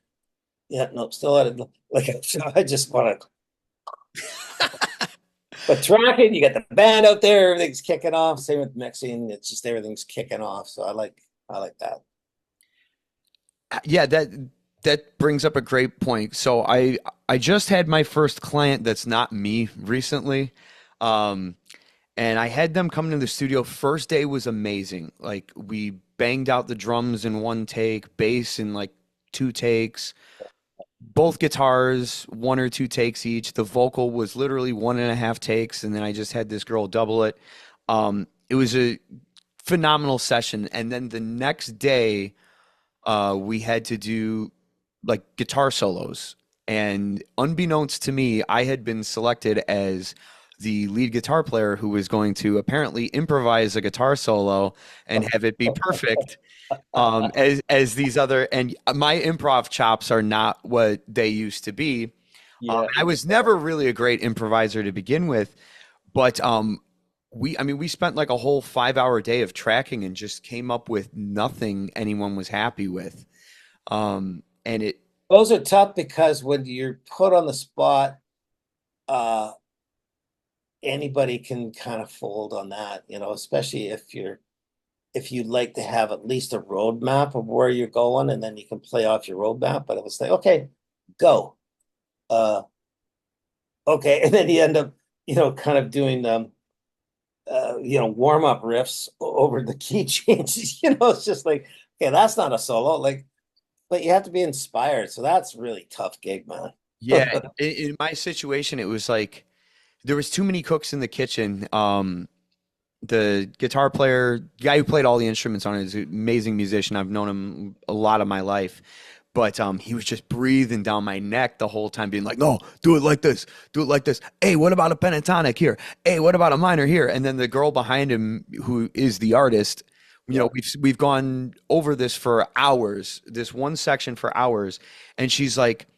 Yeah, no, still out of like. I just want to. But tracking, you got the band out there, everything's kicking off. Same with mixing, it's just everything's kicking off. So I like that. Yeah, that brings up a great point. So I just had my first client that's not me recently. Um, and I had them come to the studio. First day was amazing. Like we banged out the drums in one take, bass in like two takes, both guitars, one or two takes each. The vocal was literally one and a half takes, and then I just had this girl double it. It was a phenomenal session. And then the next day, we had to do like guitar solos. And unbeknownst to me, I had been selected as the lead guitar player who was going to apparently improvise a guitar solo and have it be perfect. As these other, and my improv chops are not what they used to be. Yeah. I was never really a great improviser to begin with, but I mean, we spent like a whole 5 hour day of tracking and just came up with nothing anyone was happy with. And it, Those are tough because when you're put on the spot, uh, anybody can kind of fold on that, especially if you like to have at least a roadmap of where you're going, and then you can play off your roadmap. But it was like, okay, go. Uh, okay, and then you end up, kind of doing warm up riffs over the key changes. It's just like, okay, that's not a solo. Like, but you have to be inspired. So that's really tough gig, man. yeah, in my situation, it was like there was too many cooks in the kitchen. The guitar player, guy who played all the instruments on it, is an amazing musician. I've known him a lot of my life. But he was just breathing down my neck the whole time, being like, "No, do it like this, do it like this. Hey, what about a pentatonic here? Hey, what about a minor here?" And then the girl behind him, who is the artist, Yeah. we've gone over this for hours, this one section for hours, and she's like,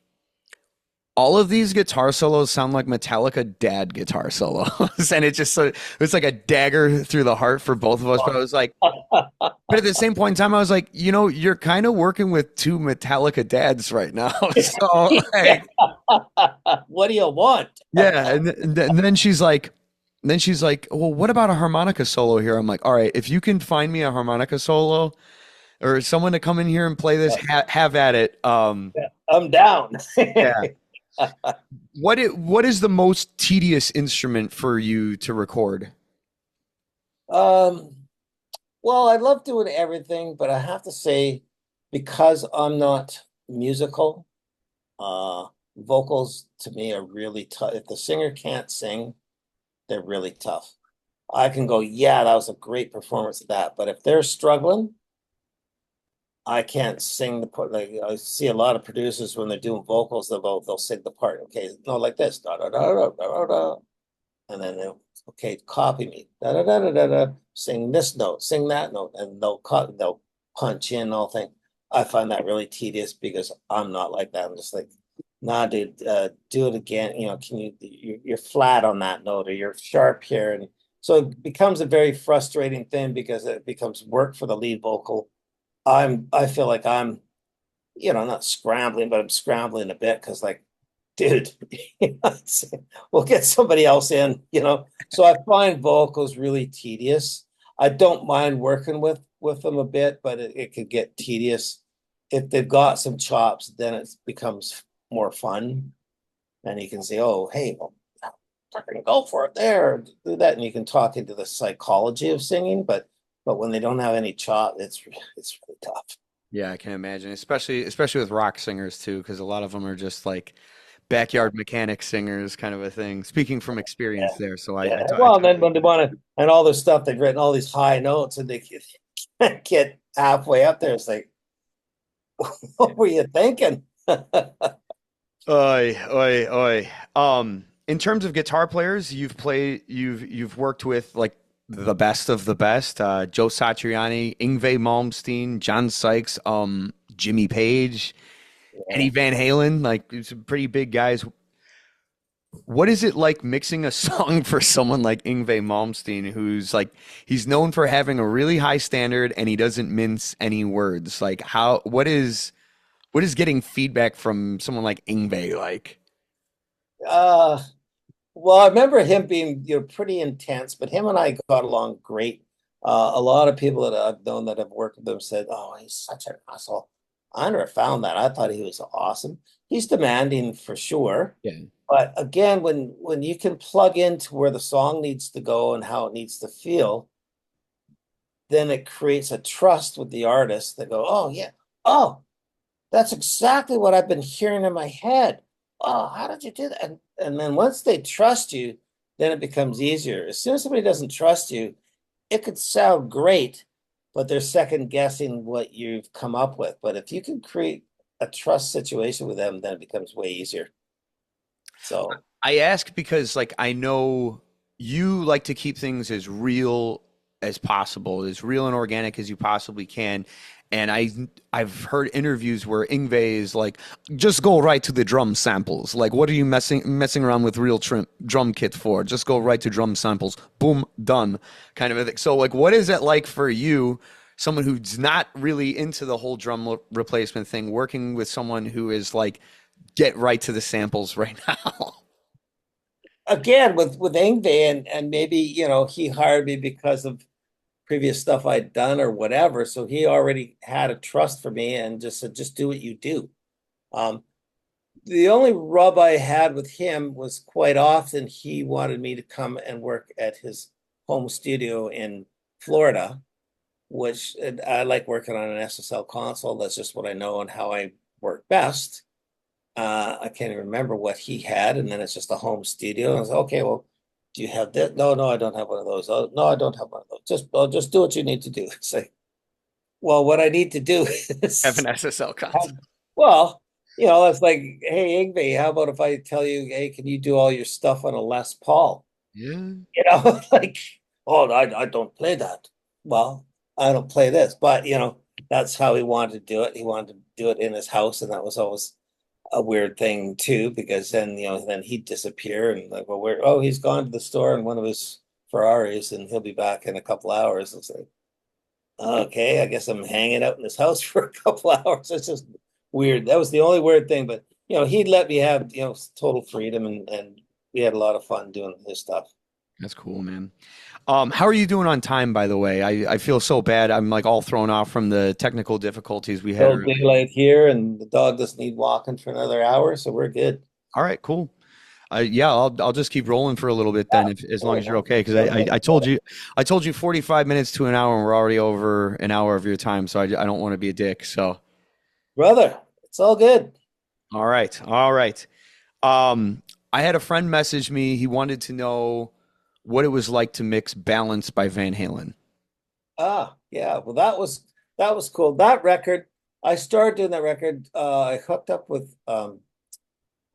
all of these guitar solos sound like Metallica dad guitar solos. And it's like a dagger through the heart for both of us. But I was like, but at the same point in time, I was like, you're kind of working with two Metallica dads right now. So Yeah. like, What do you want? yeah. And then she's like, well, what about a harmonica solo here? I'm like, all right, if you can find me a harmonica solo or someone to come in here and play this, have at it. I'm down. Yeah. What is the most tedious instrument for you to record? Um, well, I love doing everything, but I have to say, because I'm not musical, uh, vocals to me are really tough. If the singer can't sing, they're really tough. I can go, yeah, that was a great performance of that. But if they're struggling, I can't sing the part. Like I see a lot of producers when they're doing vocals, they'll sing the part. Okay, no, like this, da da da da da da, and then they'll okay, copy me, da da da da da da, sing this note, sing that note, and they'll punch in all thing. I find that really tedious because I'm not like that. I'm just like, nah, dude, do it again. Can you're flat on that note or you're sharp here, and so it becomes a very frustrating thing because it becomes work for the lead vocal. I feel like I'm, not scrambling, but I'm scrambling a bit because like, dude, we'll get somebody else in. So I find vocals really tedious. I don't mind working with them a bit, but it could get tedious. If they've got some chops, then it becomes more fun. And you can say, oh, hey, well, fucking go for it there, do that. And you can talk into the psychology of singing, but when they don't have any chop, it's really tough. Yeah, I can imagine, especially with rock singers too, because a lot of them are just like backyard mechanic singers, kind of a thing. Speaking from Yeah. experience there, so Yeah. I Well, and then totally when they want to, and all this stuff, they've written all these high notes and they can't get halfway up there. It's like, what were you thinking? Oi, oi, oi. In terms of guitar players, you've worked with like the best of the best, Joe Satriani, Yngwie Malmsteen, John Sykes, Jimmy Page, Eddie Yeah. Van Halen, like some pretty big guys. What is it like mixing a song for someone like Yngwie Malmsteen, who's like he's known for having a really high standard and he doesn't mince any words? Like what is getting feedback from someone like Yngwie like? Uh, well, I remember him being, pretty intense, but him and I got along great. A lot of people that I've known that have worked with him said, "Oh, he's such an asshole." I never found that. I thought he was awesome. He's demanding for sure, Yeah. but again, when you can plug into where the song needs to go and how it needs to feel, then it creates a trust with the artist that go, "Oh yeah, oh, that's exactly what I've been hearing in my head. Oh, how did you do that?" And then once they trust you, then it becomes easier. As soon as somebody doesn't trust you, it could sound great, but they're second guessing what you've come up with. But if you can create a trust situation with them, then it becomes way easier. So I ask because like I know you like to keep things as real as possible, as real and organic as you possibly can. And I've heard interviews where Ingve is like, just go right to the drum samples. Like, what are you messing around with real drum kit for? Just go right to drum samples. Boom, done, kind of a thing. So, like, what is it like for you, someone who's not really into the whole replacement thing, working with someone who is like, get right to the samples right now? again, with Yngwie and maybe, he hired me because of previous stuff I'd done or whatever. So he already had a trust for me and just said, just do what you do. Um, the only rub I had with him was quite often he wanted me to come and work at his home studio in Florida, which I like working on an SSL console. That's just what I know and how I work best. I can't even remember what he had, and then it's just a home studio. And I was okay. Well, do you have that? No, no, I don't have one of those. Oh, no, I don't have one of those. Just do what you need to do. It's like, well, what I need to do Have an is SSL have, console. well, it's like, hey, Ingve, how about if I tell you, hey, can you do all your stuff on a Les Paul? Yeah, Like, oh, I don't play that. Well, I don't play this, but that's how he wanted to do it. He wanted to do it in his house, and that was always a weird thing too, because then then he'd disappear and like, well, where? Oh, he's gone to the store in one of his Ferraris, and he'll be back in a couple hours. It's like, okay, I guess I'm hanging out in his house for a couple hours. It's just weird. That was the only weird thing, but he'd let me have total freedom, and we had a lot of fun doing his stuff. that's cool, man. How are you doing on time, by the way? I feel so bad. I'm like all thrown off from the technical difficulties we had Still earlier. daylight here, and the dog doesn't need walking for another hour, so we're good. All right, cool. Yeah, I'll just keep rolling for a little bit then, if, as long as you're okay. Because Okay, I told you 45 minutes to an hour, and we're already over an hour of your time. So I don't want to be a dick. So brother, it's all good. all right, all right. Um, I had a friend message me. He wanted to know what it was like to mix "Balance" by Van Halen. Ah, yeah. Well, that was cool. That record, I started doing that record. I hooked up with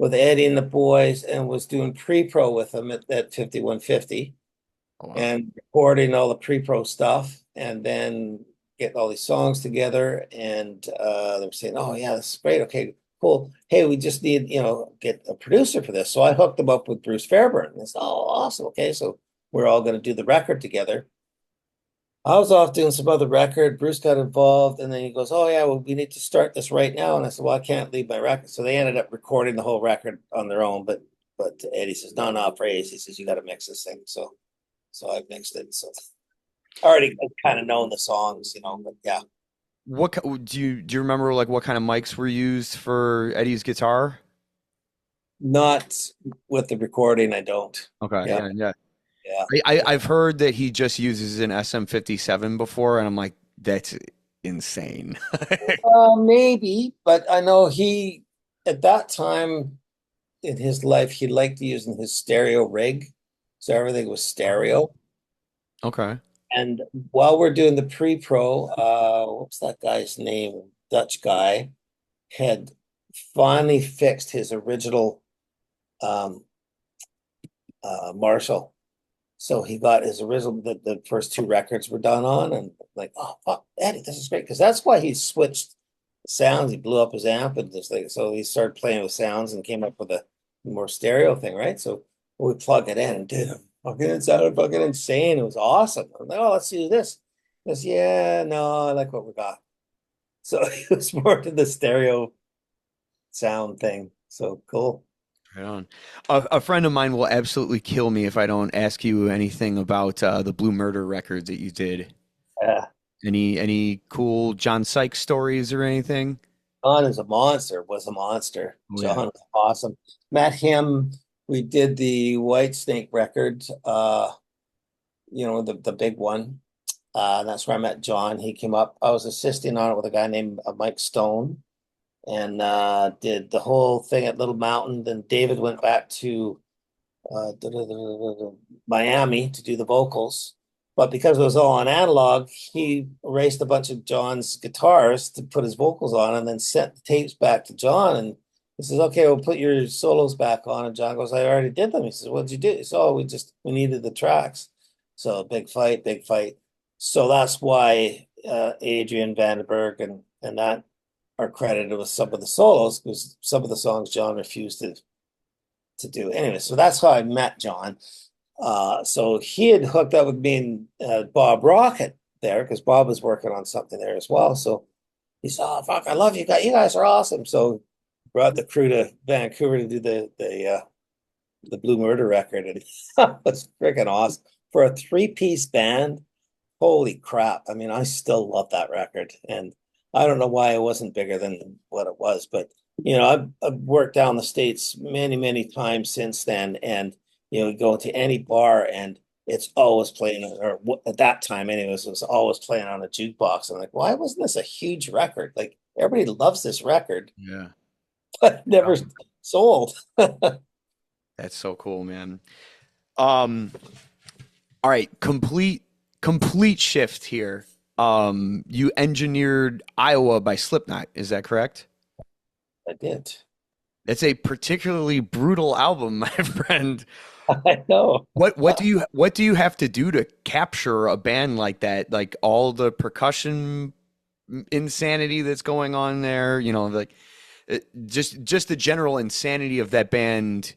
Eddie and the boys and was doing pre-pro with them at 5150 Oh wow. and recording all the pre-pro stuff and then getting all these songs together. And they were saying, "Oh yeah, this is great. Okay, cool. Hey, we just need, get a producer for this." So I hooked them up with Bruce Fairburn. And I said, "Oh, awesome. Okay, so we're all going to do the record together." I was off doing some other record. Bruce got involved, and then he goes, "Oh yeah, well, we need to start this right now." And I said, "Well, I can't leave my record." So they ended up recording the whole record on their own. But Eddie says, "No, no, praise." He says, "You got to mix this thing." So I mixed it. So I already kind of known the songs, But yeah, Do you remember like what kind of mics were used for Eddie's guitar? not with the recording. I don't. Okay, Yeah, yeah, yeah. yeah. I've heard that he just uses an SM57 before, and I'm like, that's insane. Maybe, but I know he at that time in his life he liked using his stereo rig, so everything was stereo. Okay. And while we're doing the pre-pro, what's that guy's name? Dutch guy had finally fixed his original um, Marshall. So he got his original, the first two records were done on, and like, oh fuck, Eddie, this is great, because that's why he switched sounds. He blew up his amp and just like, so he started playing with sounds and came up with a more stereo thing, right? So we plug it in and did it. Fucking, it sounded fucking insane. It was awesome. I'm like, oh, let's do this. He goes, yeah, no, I like what we got. So it was more to the stereo sound thing. So cool. Right on. A friend of mine will absolutely kill me if I don't ask you anything about the Blue Murder records that you did. Yeah. Any cool John Sykes stories or anything? John is a monster, was a monster. Oh John yeah. was awesome. Met him. We did the White Snake record, the big one. That's where I met John. He came up. I was assisting on it with a guy named Mike Stone, and did the whole thing at Little Mountain. Then David went back to Miami to do the vocals. But because it was all on analog, he erased a bunch of John's guitars to put his vocals on and then sent the tapes back to John. And he says, okay, we'll put your solos back on. And John goes, I already did them. He says, what'd you do? He says, oh, we needed the tracks. So big fight, big fight. So that's why Adrian Vandenberg and that are credited with some of the solos, because some of the songs John refused to do. Anyway, so that's how I met John. So he had hooked up with me and Bob Rocket there, because Bob was working on something there as well. So he said, "Oh fuck, I love you guys. You guys are awesome." So brought the crew to Vancouver to do the Blue Murder record, and that was freaking awesome for a three-piece band. Holy crap! I mean, I still love that record, and I don't know why it wasn't bigger than what it was, but I've worked down the States many, many times since then, and go to any bar and it's always playing, or at that time anyways, it was always playing on a jukebox. I'm like, why wasn't this a huge record? Like everybody loves this record, Yeah. but never sold. That's so cool, man. Um, all right, complete shift here. You engineered Iowa by Slipknot, is that correct? I did. It's a particularly brutal album, my friend. I know. What do you have to do to capture a band like that? Like all the percussion insanity that's going on there, like just the general insanity of that band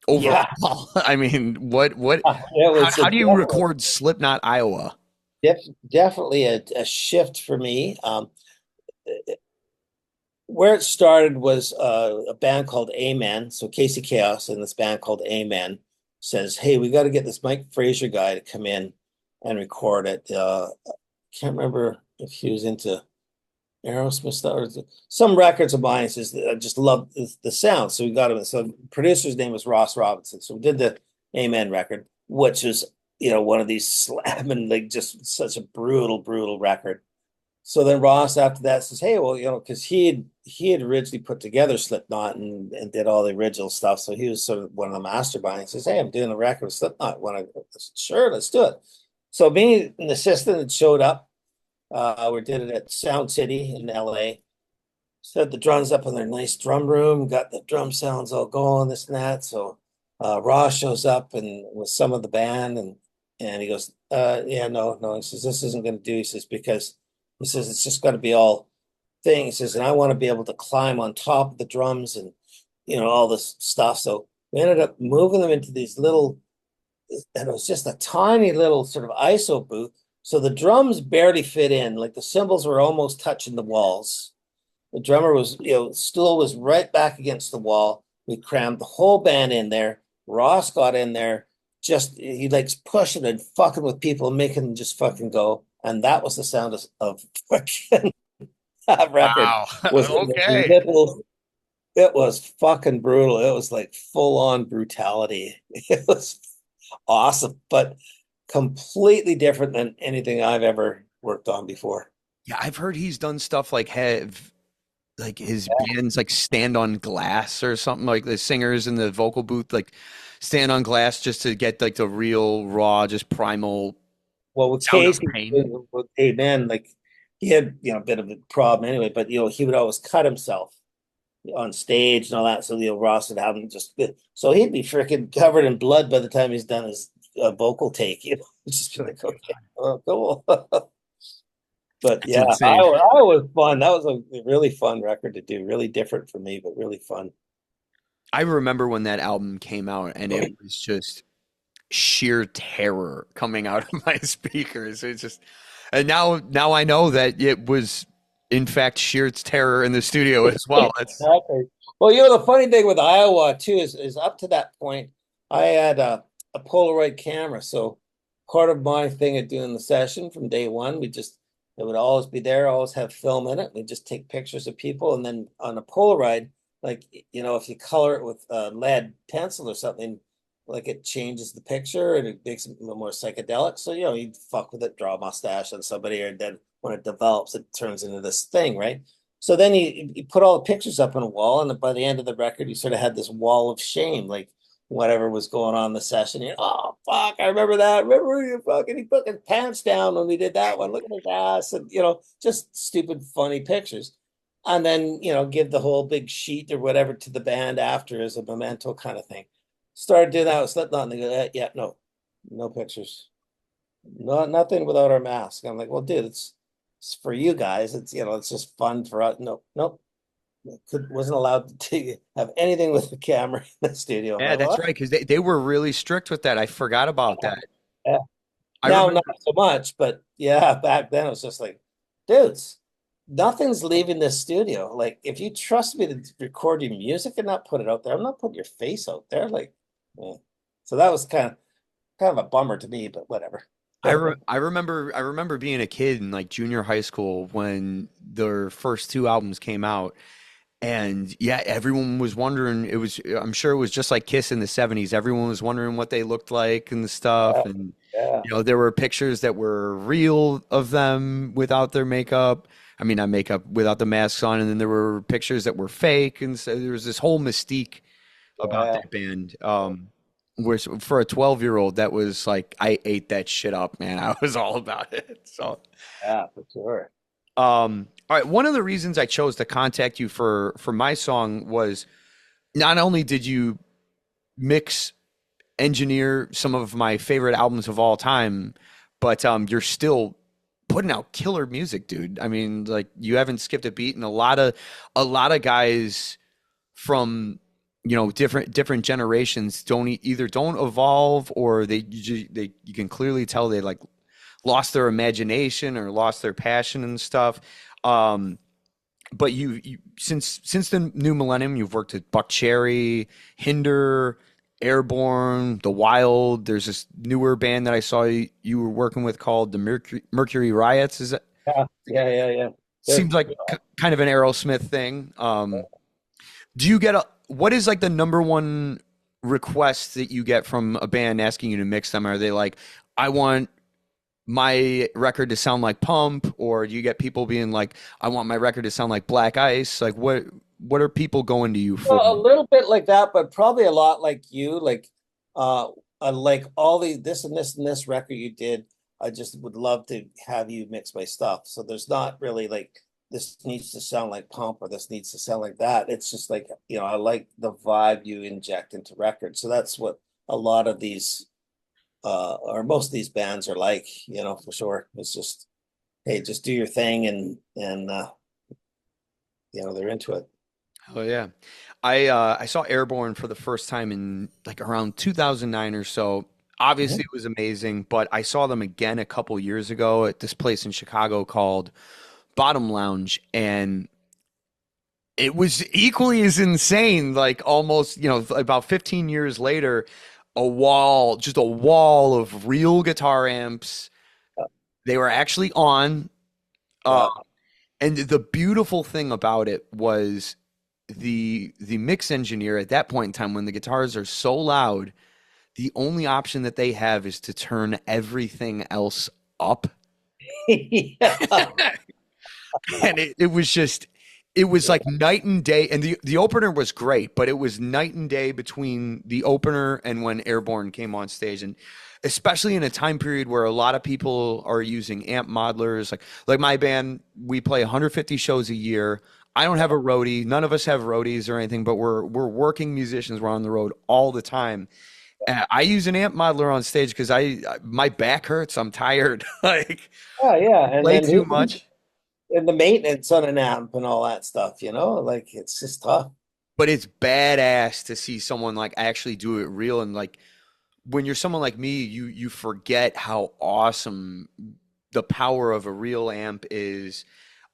Yeah, overall. I mean, what it was how do you record Slipknot Iowa? definitely a shift for me. Where it started was a band called Amen. So Casey Chaos and this band called Amen says, "Hey, we got to get this Mike Fraser guy to come in and record it." Can't remember if he was into Aerosmith stuff or some records of mine. He says, "I just love the sound." So we got him. So the producer's name was Ross Robinson. So we did the Amen record, which is one of these slamming, like just such a brutal, brutal record. So then Ross after that says, "Hey, well, because he had originally put together Slipknot and did all the original stuff, so he was sort of one of the masterminds." He says, "Hey, I'm doing a record with Slipknot. Want to?" Sure, let's do it. So me, an assistant, had showed up. We did it at Sound City in LA. Set the drums up in their nice drum room, got the drum sounds all going, this and that. So Ross shows up and with some of the band, and he goes, yeah, no, no. He says, this isn't going to do. He says, because he says it's just got to be all thing. He says, and I want to be able to climb on top of the drums and all this stuff. So we ended up moving them into these little, and it was just a tiny little sort of ISO booth. So the drums barely fit in, like the cymbals were almost touching the walls. The drummer was, stool was right back against the wall. We crammed the whole band in there. Ross got in there, just he likes pushing and fucking with people and making them just fucking go. And that was the sound of fucking that record Wow. was Okay. it was fucking brutal. It was like full on brutality. It was awesome, but completely different than anything I've ever worked on before. Yeah, I've heard he's done stuff like have like his bands like stand on glass or something, like the singers in the vocal booth like stand on glass just to get like the real raw, just primal Well, with sound of Casey, pain. with Amen, like he had a bit of a problem anyway, but he would always cut himself on stage and all that. So Ross would have him just so he'd be freaking covered in blood by the time he's done his vocal take. Just be like, okay, oh, cool. But That's yeah, insane. I was fun. That was a really fun record to do. Really different for me, but really fun. I remember when that album came out, and it was just sheer terror coming out of my speakers. It's just, and now I know that it was in fact sheer terror in the studio as well. That's Exactly. Well, the funny thing with Iowa too is up to that point, I had a Polaroid camera. So part of my thing of doing the session from day one, it would always be there, always have film in it. We just take pictures of people, and then on a Polaroid, like if you color it with lead pencil or something, like it changes the picture and it makes it a little more psychedelic. So you fuck with it, draw a mustache on somebody, or then when it develops, it turns into this thing, right? So then you put all the pictures up on a wall, and by the end of the record, you sort of had this wall of shame, like whatever was going on in the session. Oh fuck, I remember that. Remember he put his pants down when we did that one. Look at his ass, and just stupid, funny pictures. And then give the whole big sheet or whatever to the band after as a memento kind of thing. Started doing that with Slipknot, and they go, yeah, no, no pictures, nothing without our mask. I'm like, well, dude, it's for you guys. It's just fun for us. No, nope. Wasn't allowed to have anything with the camera in the studio. I'm yeah, like, that's what? right, because they were really strict with that. I forgot about that. Yeah. I Now, not remember. so much, but yeah, back then it was just like, dudes, nothing's leaving this studio. Like, if you trust me to record your music and not put it out there, I'm not putting your face out there. Like, yeah. So that was kind of a bummer to me, but whatever. I remember being a kid in like junior high school when their first two albums came out. And yeah, everyone was wondering. I'm sure it was just like Kiss in the 70s. Everyone was wondering what they looked like and stuff. Yeah, And, yeah, there were pictures that were real of them without their makeup. I mean, not makeup, without the masks on. And then there were pictures that were fake. And so there was this whole mystique about yeah, that band. Where for a 12-year-old, that was like, I ate that shit up, man. I was all about it. So. yeah, for sure. All right. One of the reasons I chose to contact you for my song was not only did you mix engineer some of my favorite albums of all time, but you're still putting out killer music, dude. I mean, like you haven't skipped a beat, and a lot of guys from different generations either don't evolve, or you can clearly tell they like lost their imagination or lost their passion and stuff. Um, but you since the new millennium, you've worked at Buck Cherry, Hinder, Airbourne, The Wild. There's this newer band that I saw you were working with called the Mercury Riots. Is it Yeah, yeah, yeah, yeah. They're, seems like kind of an Aerosmith thing. Do you get what is like the number one request that you get from a band asking you to mix them? Are they like, I want my record to sound like Pump, or do you get people being like, I want my record to sound like Black Ice? Like what are people going to you for? well, a little bit like that, but probably a lot like you. Uh, like all this and this and this record you did. I just would love to have you mix my stuff. So there's not really like this needs to sound like Pump or this needs to sound like that. It's just like, I like the vibe you inject into records. So that's what a lot of these or most of these bands are like, for sure. It's just, hey, just do your thing, and they're into it. Oh yeah. I saw Airborne for the first time in like around 2009 or so. Obviously Mhm. it was amazing, but I saw them again a couple years ago at this place in Chicago called Bottom Lounge, and it was equally as insane. Like almost, about 15 years later, just a wall of real guitar amps. They were actually on. Uh, Yeah. and the beautiful thing about it was the mix engineer at that point in time, when the guitars are so loud, the only option that they have is to turn everything else up. Yeah. And it was like night and day. And the opener was great, but it was night and day between the opener and when Airborne came on stage. And especially in a time period where a lot of people are using amp modelers, like my band, we play 150 shows a year. I don't have a roadie. None of us have roadies or anything, but we're working musicians. We're on the road all the time. I use an amp modeler on stage because my back hurts. I'm tired. Like Oh yeah, and play then too much. and the maintenance on an amp and all that stuff, like it's just tough. But it's badass to see someone like actually do it real and like when you're someone like me, you forget how awesome the power of a real amp is.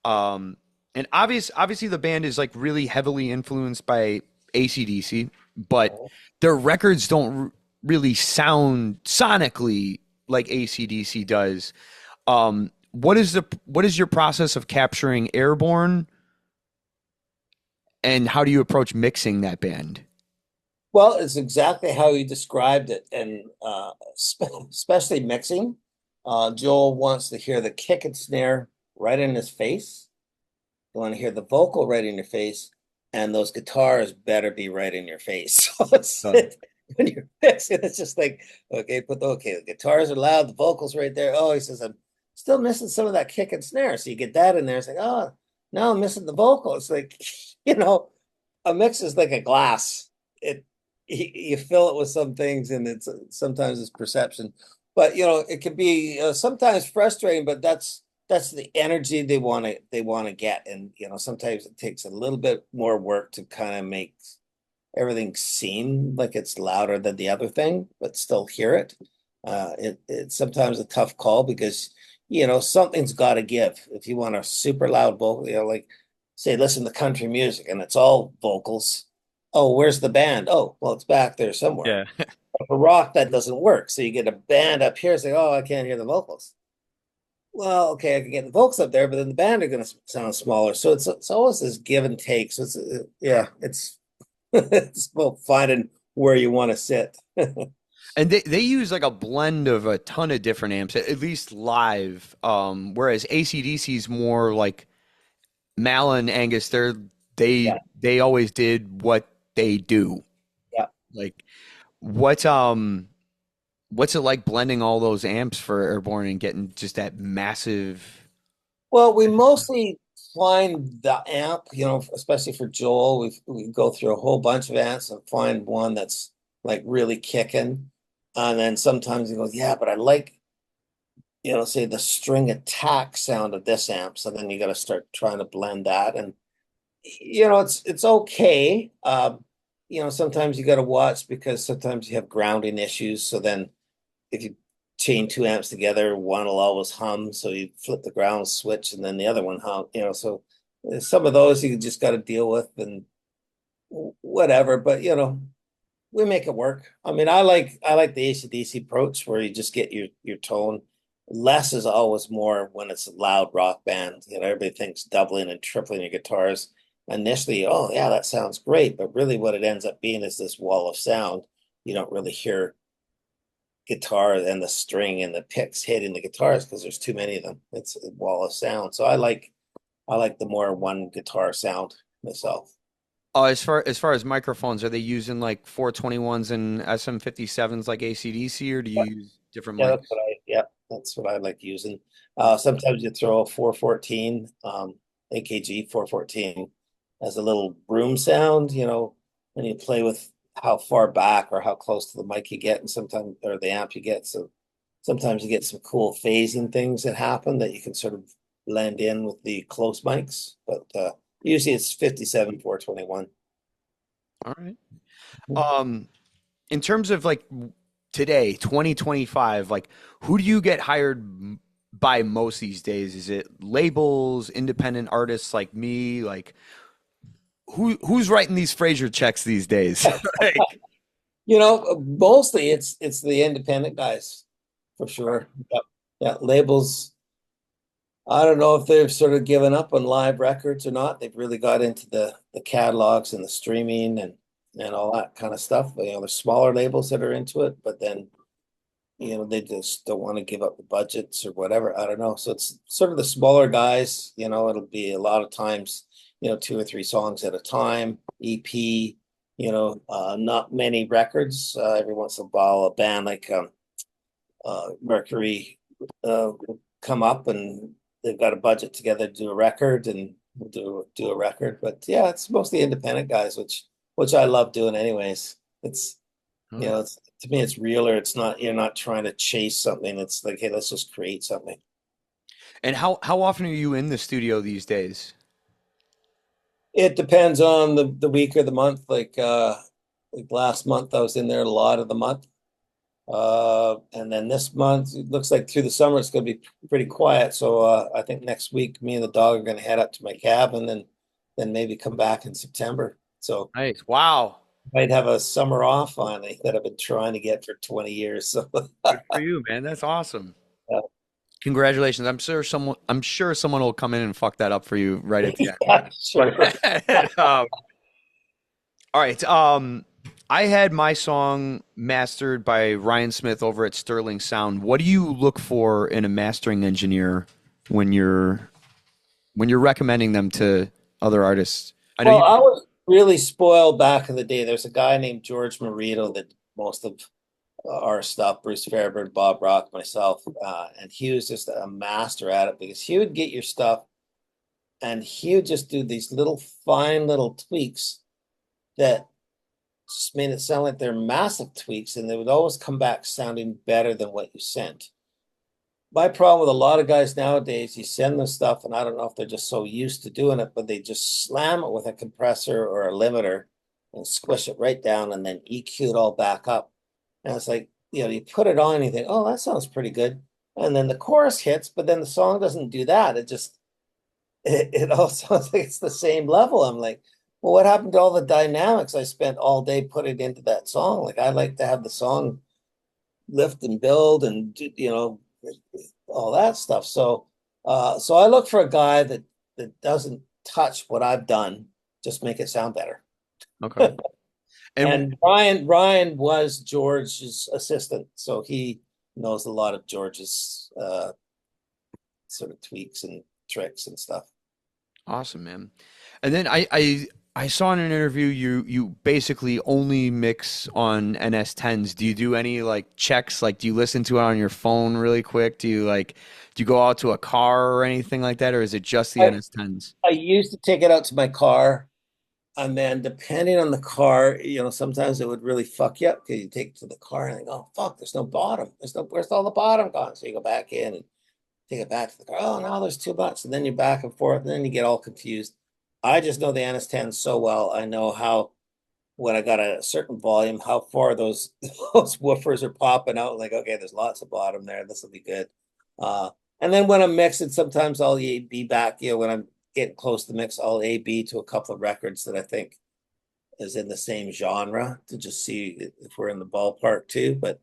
Um, and obviously the band is like really heavily influenced by AC/DC, but their records don't really sound sonically like AC/DC does. What is your process of capturing Airbourne, and how do you approach mixing that band? Well, it's exactly how you described it, and especially mixing. Joel wants to hear the kick and snare right in his face. You want to hear the vocal right in your face, and those guitars better be right in your face. So when you're mixing, it's just like, okay, the guitars are loud, the vocals right there. Oh, he says, I'm still missing some of that kick and snare. So you get that in there. It's like, oh, now I'm missing the vocal. It's like, you know, a mix is like a glass. It you fill it with some things, and it's sometimes it's perception, but it can be sometimes frustrating. But that's the energy they want to get, and sometimes it takes a little bit more work to kind of make everything seem like it's louder than the other thing, but still hear it. It's sometimes a tough call because something's got to give. If you want a super loud vocal, like say listen to country music and it's all vocals. Oh, where's the band? Oh, well, it's back there somewhere. Yeah. For rock, that doesn't work. So you get a band up here saying, "Oh, I can't hear the vocals." Well, okay, I can get the vocals up there, but then the band are going to sound smaller. So it's always this give and take. So yeah, it's it's about finding where you want to sit. And they use like a blend of a ton of different amps, at least live. Whereas AC/DC is more like Mal and Angus, Yeah, they always did what they do. yeah. Like what what's it like blending all those amps for Airborne and getting just that massive Well, we mostly find the amp, especially for Joel. We go through a whole bunch of amps and find one that's like really kicking. And then sometimes he goes, yeah, but I like, say the string attack sound of this amp. So then you got to start trying to blend that. And it's okay. Sometimes you got to watch because sometimes you have grounding issues. So then if you chain two amps together, one will always hum. So you flip the ground switch and then the other one hum, so some of those you just got to deal with and whatever. But we make it work. I mean, I like the AC/DC approach where you just get your tone. Less is always more when it's a loud rock band. Everybody thinks doubling and tripling your guitars. Initially, oh yeah, that sounds great, but really what it ends up being is this wall of sound. You don't really hear guitar and the string and the picks hitting the guitars because there's too many of them. It's a wall of sound. So I like the more one guitar sound myself. as far as microphones, are they using like 421s and SM57s like AC/DC, or do you use different Yeah, mics? that's what I like using. Sometimes you throw a 414, AKG 414 as a little room sound, and you play with how far back or how close to the mic you get, and sometimes or the amp you get. So sometimes you get some cool phasing things that happen that you can sort of blend in with the close mics. But usually it's 57 421. All right. Um, in terms of like today, 2025, like who do you get hired by most these days? Is it labels, independent artists like me? Like who's writing these Fraser checks these days? Like, Mostly it's the independent guys for sure. Yep. Yeah, labels. I don't know if they've sort of given up on live records or not. They've really got into the catalogs and the streaming and all that kind of stuff. But, there's smaller labels that are into it, but then they just don't want to give up the budgets or whatever. I don't know. So it's sort of the smaller guys. It'll be a lot of times, two or three songs at a time, EP. Not many records. Every once in a while, a band like Mercury will come up and they've got a budget together to do a record, and we'll do a record. But yeah, it's mostly independent guys, which I love doing anyways. It's Oh. it's to me it's realer. It's not you're not trying to chase something. It's like, hey, let's just create something. And how often are you in the studio these days? It depends on the week or the month. Like last month I was in there a lot of the month. And then this month, it looks like through the summer it's going to be pretty quiet. So I think next week, me and the dog are going to head up to my cabin and then maybe come back in September. So Nice. Wow. I might have a summer off finally that I've been trying to get for 20 years. So Good for you, man. That's awesome. uh, Congratulations. I'm sure someone will come in and fuck that up for you right at the yeah, sure. end. All right. I had my song mastered by Ryan Smith over at Sterling Sound. What do you look for in a mastering engineer when you're recommending them to other artists? I know Well, you. I was really spoiled back in the day. There's a guy named George Marito that most of our stuff, Bruce Fairbairn, Bob Rock, myself, and he was just a master at it because he would get your stuff and he would just do these little fine little tweaks that just made it sound like they're massive tweaks, and they would always come back sounding better than what you sent. My problem with a lot of guys nowadays, you send them stuff, and I don't know if they're just so used to doing it, but they just slam it with a compressor or a limiter and squish it right down and then EQ it all back up. And it's like, you put it on and you think, oh, that sounds pretty good. And then the chorus hits, but then the song doesn't do that. It all sounds like it's the same level. I'm like, well, what happened to all the dynamics I spent all day putting into that song? Like, I like to have the song lift and build and all that stuff. So I look for a guy that doesn't touch what I've done, just make it sound better. Okay. And And Ryan was George's assistant, so he knows a lot of George's sort of tweaks and tricks and stuff. awesome, man. And then I saw in an interview you basically only mix on NS10s. Do you do any like checks? Like, do you listen to it on your phone really quick? Do you go out to a car or anything like that, or is it just the I, NS10s? I used to take it out to my car, and then depending on the car, sometimes it would really fuck you up because you take it to the car and think, oh fuck, there's no bottom. Where's all the bottom gone? So you go back in and take it back to the car. Oh, no, there's too much. And then you're back and forth, and then you get all confused. I just know the NS10 so well. I know how when I got a certain volume, how far those those woofers are popping out. Like, okay, there's lots of bottom there. This will be good. Uh, and then when I'm mixing, sometimes I'll be back. When I'm getting close to the mix, I'll A/B to a couple of records that I think is in the same genre to just see if we're in the ballpark too. But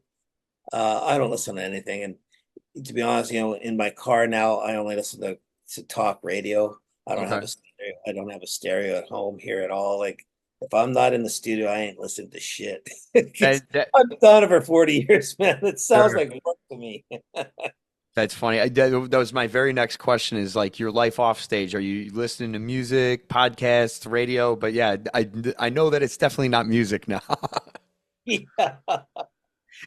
I don't listen to anything. And to be honest, in my car now, I only listen to talk radio. I don't have Okay. a stereo. I don't have a stereo at home here at all. Like if I'm not in the studio, I ain't listening to shit. That I've done it for 40 years, man. It sounds sure. like work to me. That's funny. That was my very next question is like your life off stage. Are you listening to music, podcasts, radio? But yeah, I know that it's definitely not music now. Yeah.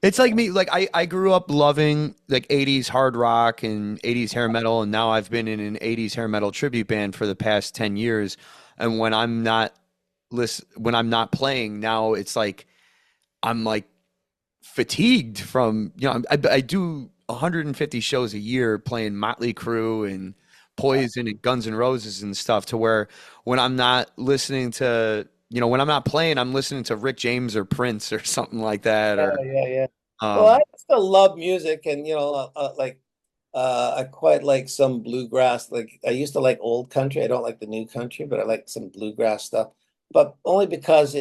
It's like me, like I grew up loving like 80s hard rock and 80s hair metal, and now I've been in an 80s hair metal tribute band for the past 10 years. And when I'm not playing, now it's like I'm like fatigued from, I do 150 shows a year playing Motley Crue and Poison and Guns N' Roses and stuff to where when I'm not listening to, when I'm not playing, I'm listening to Rick James or Prince or something like that. Yeah, Or, yeah, yeah. Well, I um, still love music, and I quite like some bluegrass. Like I used to like old country. I don't like the new country, but I like some bluegrass stuff. But only because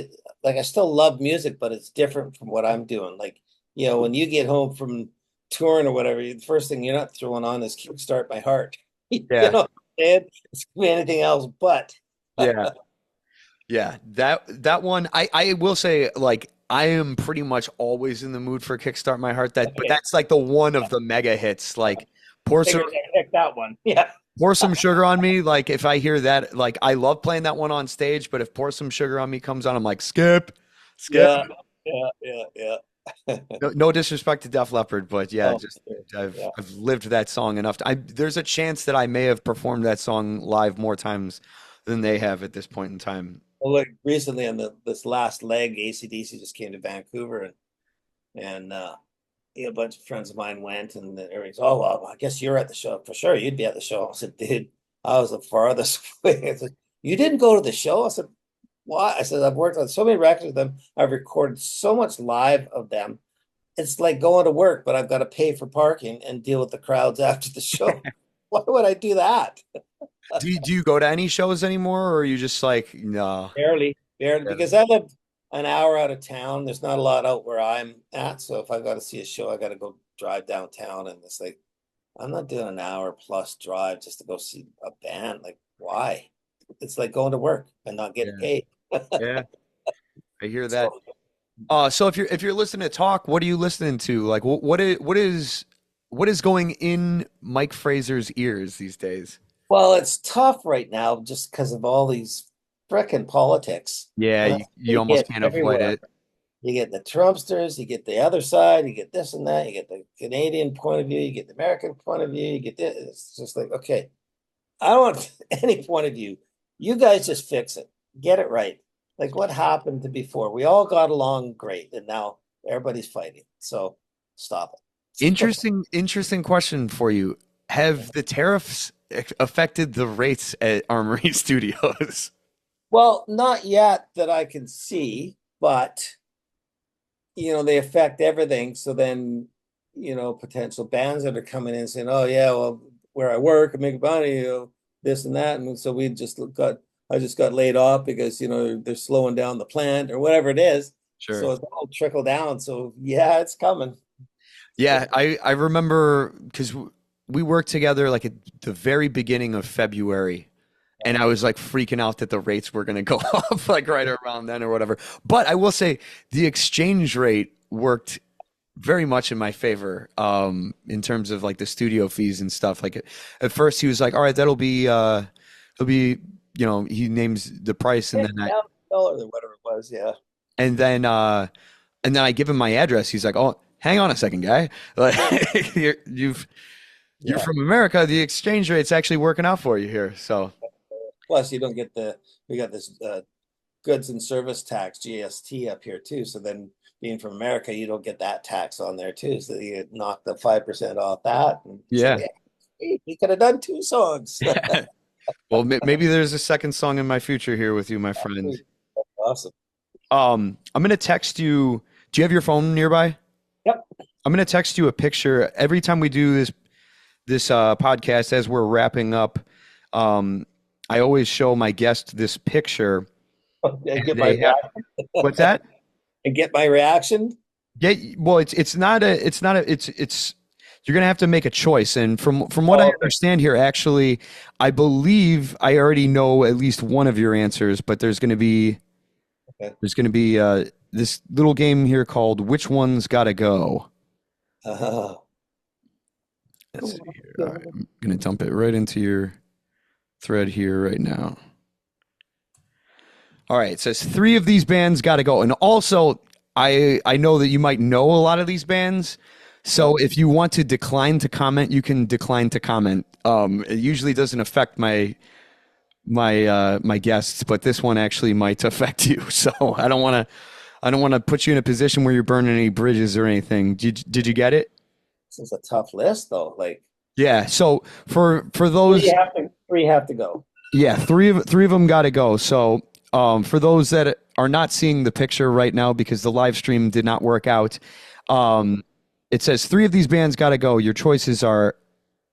I still love music, but it's different from what I'm doing. Like, when you get home from touring or whatever, the first thing you're not throwing on is "Kickstart My Heart." You yeah, know, and it's could be anything else, but yeah. Yeah, that one I will say like I am pretty much always in the mood for Kickstart My Heart. But okay. that's like the one of the mega hits. Like pour some Figured I'd pick that one. Yeah, pour some sugar on me. Like if I hear that, like I love playing that one on stage. But if pour some sugar on me comes on, I'm like skip. yeah, yeah, yeah, yeah. No disrespect to Def Leppard, but yeah, Oh, just sure. Yeah. I've lived that song enough. There's a chance that I may have performed that song live more times than they have at this point in time. Well, like recently on this last leg, AC/DC just came to Vancouver, and a bunch of friends of mine went, and everybody's, oh, well, I guess you're at the show for sure. You'd be at the show. I said, dude, I was the farthest away. I said, you didn't go to the show? I said, why? I said, I've worked on so many records with them. I've recorded so much live of them. It's like going to work, but I've got to pay for parking and deal with the crowds after the show. Why would I do that? Do you go to any shows anymore, or are you just like, no? Barely, because I live an hour out of town. There's not a lot out where I'm at. So if I got to see a show, I got to go drive downtown. And it's like, I'm not doing an hour plus drive just to go see a band. Like, why? It's like going to work and not getting Yeah. paid. Yeah, I hear that. So, So if you're listening to talk, what are you listening to? Like, what is going in Mike Fraser's ears these days? well, it's tough right now just because of all these frickin' politics. Yeah, you They almost get can't avoid everywhere. it. You get the Trumpsters, you get the other side, you get this and that, you get the Canadian point of view, you get the American point of view, you get this. It's just like, okay, I don't want any point of view. You guys just fix it. Get it right. Like what happened to before? We all got along great, and now everybody's fighting. So stop it. Interesting question for you. Have the tariffs affected the rates at Armory Studios? Well, not yet that I can see, but they affect everything. So then, potential bands that are coming in saying, "Oh yeah, well, where I work, I make money, this and that," and so I just got laid off because they're slowing down the plant or whatever it is. Sure. So it's all trickle down. So yeah, it's coming. Yeah, I remember because we worked together like at the very beginning of February, and I was like freaking out that the rates were going to go up like right around then or whatever. But I will say the exchange rate worked very much in my favor in terms of like the studio fees and stuff. Like at first he was like, "All right, it'll be he names the price and then $10 or whatever it was. Yeah. and then uh and then I give him my address. He's like, "Oh, hang on a second, guy. Like you're Yeah. from America. The exchange rate's actually working out for you here." So Plus, you don't get we got this goods and service tax GST up here too. So then, being from America, you don't get that tax on there too. So you knock the 5% off that. And it's yeah. like, hey, we could have done two songs. Well, maybe there's a second song in my future here with you, my friend. Awesome. I'm gonna text you. Do you have your phone nearby? Yep. I'm gonna text you a picture every time we do this podcast as we're wrapping up. I always show my guest this picture. And get And my they have- what's that? and get my reaction. Yeah, well, it's you're gonna have to make a choice. And from what I understand here, actually, I believe I already know at least one of your answers, but there's gonna be this little game here called "Which One's Gotta Go." Oh, Let's see here. All right, I'm gonna dump it right into your thread here right now. All right, it says three of these bands got to go. And also, I know that you might know a lot of these bands. So if you want to decline to comment, you can decline to comment. It usually doesn't affect my guests, but this one actually might affect you. So I don't want to put you in a position where you're burning any bridges or anything. Did you get it? this is a tough list though. Like Yeah. So for those, three have to go. yeah, three of them got to go. So for those that are not seeing the picture right now because the live stream did not work out, it says three of these bands got to go. Your choices are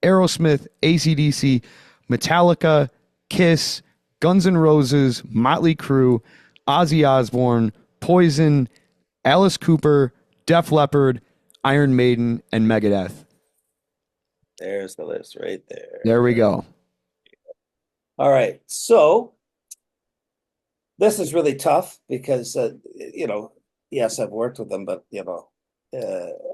Aerosmith, AC/DC, Metallica, Kiss, Guns N' Roses, Motley Crue, Ozzy Osbourne, Poison, Alice Cooper, Def Leppard, Iron Maiden, and Megadeth. There's the list right there. There we go. All right. So this is really tough because, yes, I've worked with them, but,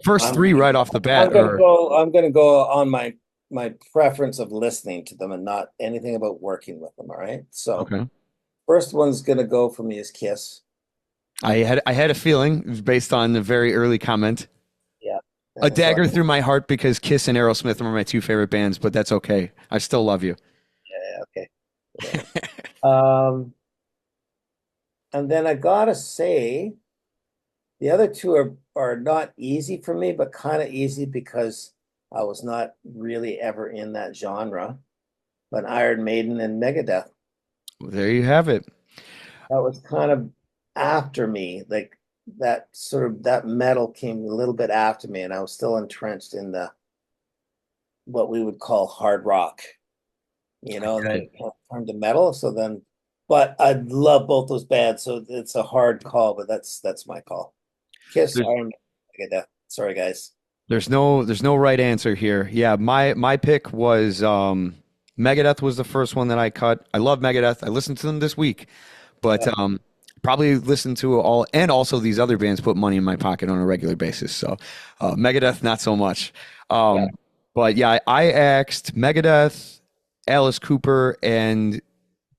First I'm three right off the bat. I'm gonna go on my preference of listening to them and not anything about working with them. All right. So Okay. first one's gonna go for me is Kiss. I had a feeling it was based on the very early comment. Yeah. A So dagger through my heart because Kiss and Aerosmith were my two favorite bands, but that's okay. I still love you. yeah, okay. Yeah. Um, and then I gotta say, the other two are not easy for me, but kind of easy because I was not really ever in that genre. But Iron Maiden and Megadeth, There you have it. that was kind of after me. Like that sort of that metal came a little bit after me, and I was still entrenched in the what we would call hard rock, and then Good. it kind of turned to metal. So then, but I love both those bands, so it's a hard call, but that's my call. Kiss, There's, Iron Maiden. Sorry, guys. there's no right answer here. Yeah, my pick was Megadeth was the first one that I cut. I love Megadeth. I listened to them this week, but Yeah, probably listen to all and also these other bands put money in my pocket on a regular basis. So Megadeth not so much. yeah. But yeah, I asked Megadeth, Alice Cooper, and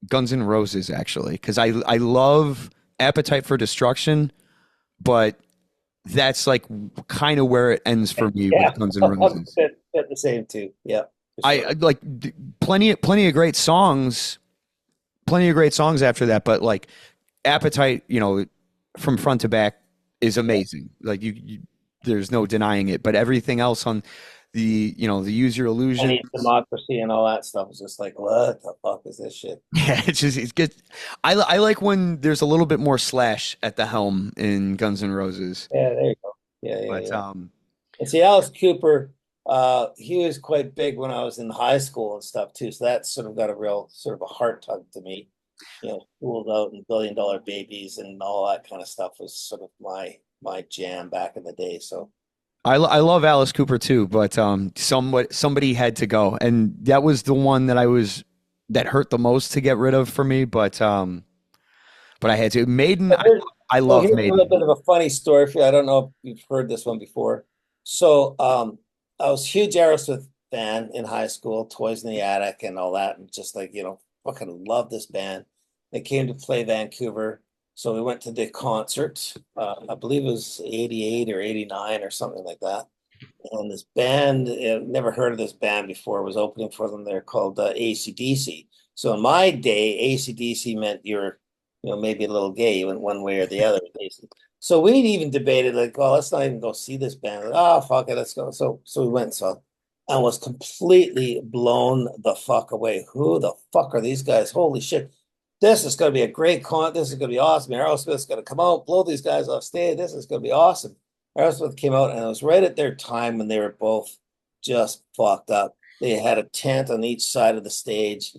Guns N' Roses actually because I love Appetite for Destruction, but that's like kind of where it ends for me with Yeah, Guns N' I'm Roses. fit the same too. Yeah, for I sure. like plenty of great songs, plenty of great songs after that, but like Appetite, from front to back is Yeah. amazing. Like there's no denying it. But everything else on the Use Your Illusions, Any democracy and all that stuff is just like, what the fuck is this shit? yeah, it's good. I like when there's a little bit more Slash at the helm in Guns N' Roses. Yeah, there you go. Yeah, yeah, But yeah. And see, Alice Cooper, he was quite big when I was in high school and stuff too. So that sort of got a real sort of a heart tug to me. Schooled Out and Billion Dollar Babies and all that kind of stuff was sort of my jam back in the day. So I love Alice Cooper too, but somebody had to go, and that was the one that hurt the most to get rid of for me. But I had to. Maiden, But here- I so love here's a little Maiden. bit of a funny story for you. I don't know if you've heard this one before. So I was a huge Aerosmith fan in high school, Toys in the Attic and all that, and just like, fucking love this band. They came to play Vancouver. So we went to the concert. I believe it was 88 or 89 or something like that. And this band, never heard of this band before, was opening for them. They're called AC/DC. So in my day, AC/DC meant you're, maybe a little gay. You went one way or the other, basically. So we even debated, like, oh, let's not even go see this band. Like, oh, fuck it, let's go. So we went and saw, and was completely blown the fuck away. Who the fuck are these guys? Holy shit. This is going to be a great con. This is going to be awesome. Aerosmith's going to come out, blow these guys off stage. This is going to be awesome. Aerosmith came out, and it was right at their time when they were both just fucked up. They had a tent on each side of the stage,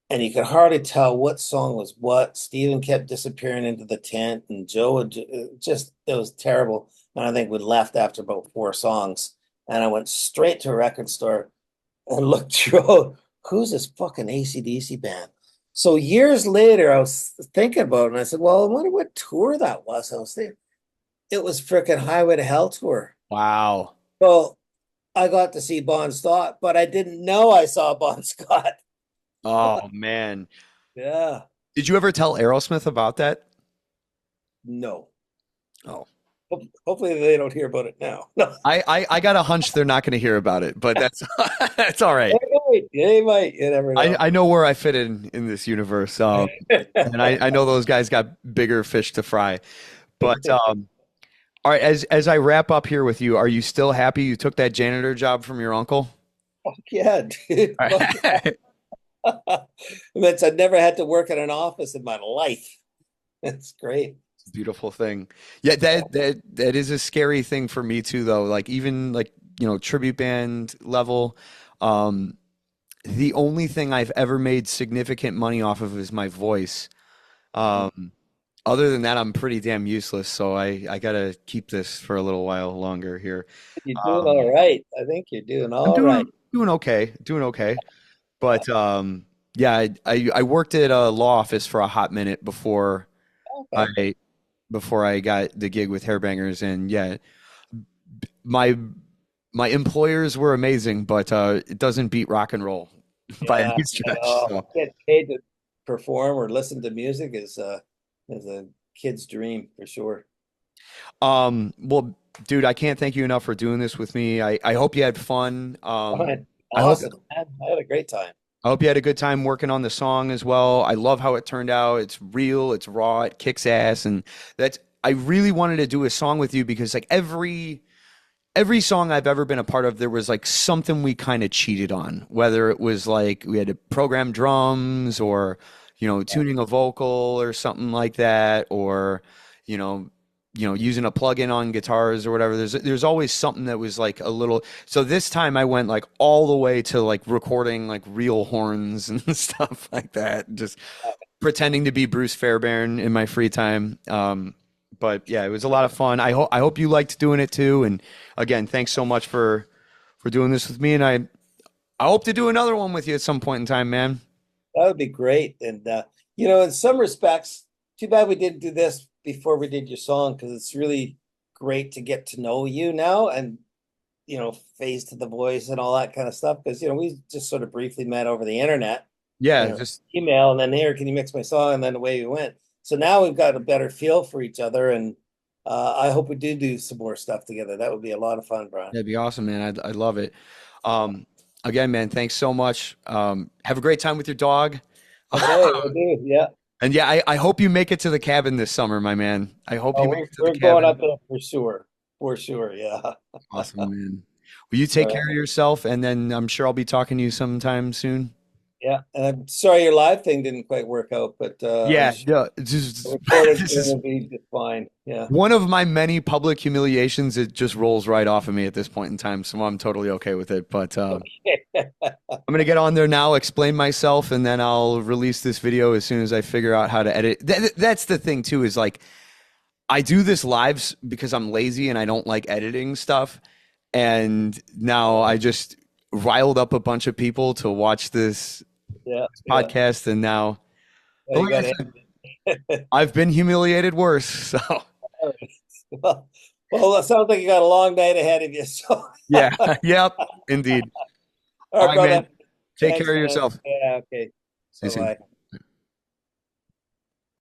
and you could hardly tell what song was what. Steven kept disappearing into the tent, and Joe would it was terrible. And I think we left after about four songs. And I went straight to a record store and looked through, who's this fucking AC/DC band? So years later, I was thinking about it, and I said, well, I wonder what tour that was. I was thinking, it was frickin' Highway to Hell tour. Wow. So I got to see Bon Scott, but I didn't know I saw Bon Scott. Oh man. Yeah. Did you ever tell Aerosmith about that? No. Oh. Hopefully they don't hear about it now. No. I got a hunch they're not going to hear about it, but that's that's all right. They might. They might. You never know. I know where I fit in this universe, and I know those guys got bigger fish to fry. But all right, as I wrap up here with you, are you still happy you took that janitor job from your uncle? Fuck yeah, dude. All Fuck right. yeah. Means I've never had to work in an office in my life. That's great. Beautiful thing. Yeah, that is a scary thing for me too, though. Like even like tribute band level. Um, the only thing I've ever made significant money off of is my voice. Um, Other than that, I'm pretty damn useless. So I gotta keep this for a little while longer here. You're doing Um, all right. I think you're doing I'm all right. doing okay. But yeah, I worked at a law office for a hot minute Okay. I before I got the gig with Hairbangers, and yeah, my my employers were amazing, but it doesn't beat rock and roll by Yeah, any I stretch. know. So, Get paid to perform or listen to music is a kid's dream for sure. well, dude, I can't thank you enough for doing this with me. I hope you had fun. Fine. I hope Awesome, man. I had a great time. I hope you had a good time working on the song as well. I love how it turned out. It's real, it's raw, it kicks ass, and that's I really wanted to do a song with you because like every song I've ever been a part of, there was like something we kind of cheated on, whether it was like we had to program drums or, tuning a vocal or something like that, or, you know, using a plugin on guitars or whatever. There's always something that was like a little. So this time I went like all the way to like recording like real horns and stuff like that, just pretending to be Bruce Fairbairn in my free time. But yeah, it was a lot of fun. I hope you liked doing it too. And again, thanks so much for doing this with me. And I hope to do another one with you at some point in time, man. That would be great. And in some respects, too bad we didn't do this before we did your song, because it's really great to get to know you now and phase to the voice and all that kind of stuff. Because we just sort of briefly met over the internet, Yeah, just email, and then here, can you mix my song? And then away we went. So now we've got a better feel for each other, and I hope we do some more stuff together. That would be a lot of fun, Brian. that'd be awesome, man. I'd love it. Again, man, thanks so much. Have a great time with your dog. Okay, we'll do. Yeah. And yeah, I hope you make it to the cabin this summer, my man. I hope Oh, you make it to the we're going cabin. up there for sure. For sure. Yeah. Awesome, man. Will you take care of yourself? And then I'm sure I'll be talking to you sometime soon. Yeah. And I'm sorry your live thing didn't quite work out, but I'm Yeah, sure yeah. the recorded This thing is will be just fine. Yeah. one of my many public humiliations. It just rolls right off of me at this point in time, so I'm totally okay with it. But I'm gonna get on there now, explain myself, and then I'll release this video as soon as I figure out how to edit. That's the thing too, is like I do this lives because I'm lazy and I don't like editing stuff. And now I just riled up a bunch of people to watch this Yeah. Yeah. podcast, and now, Yeah, you like I got said, I've been humiliated worse. So it. Well, it sounds like you got a long night ahead of you. So, yeah, yep, indeed. all All right, right, man. brother. Take Thanks, care of man. yourself. Yeah. Okay. See you soon. Bye-bye.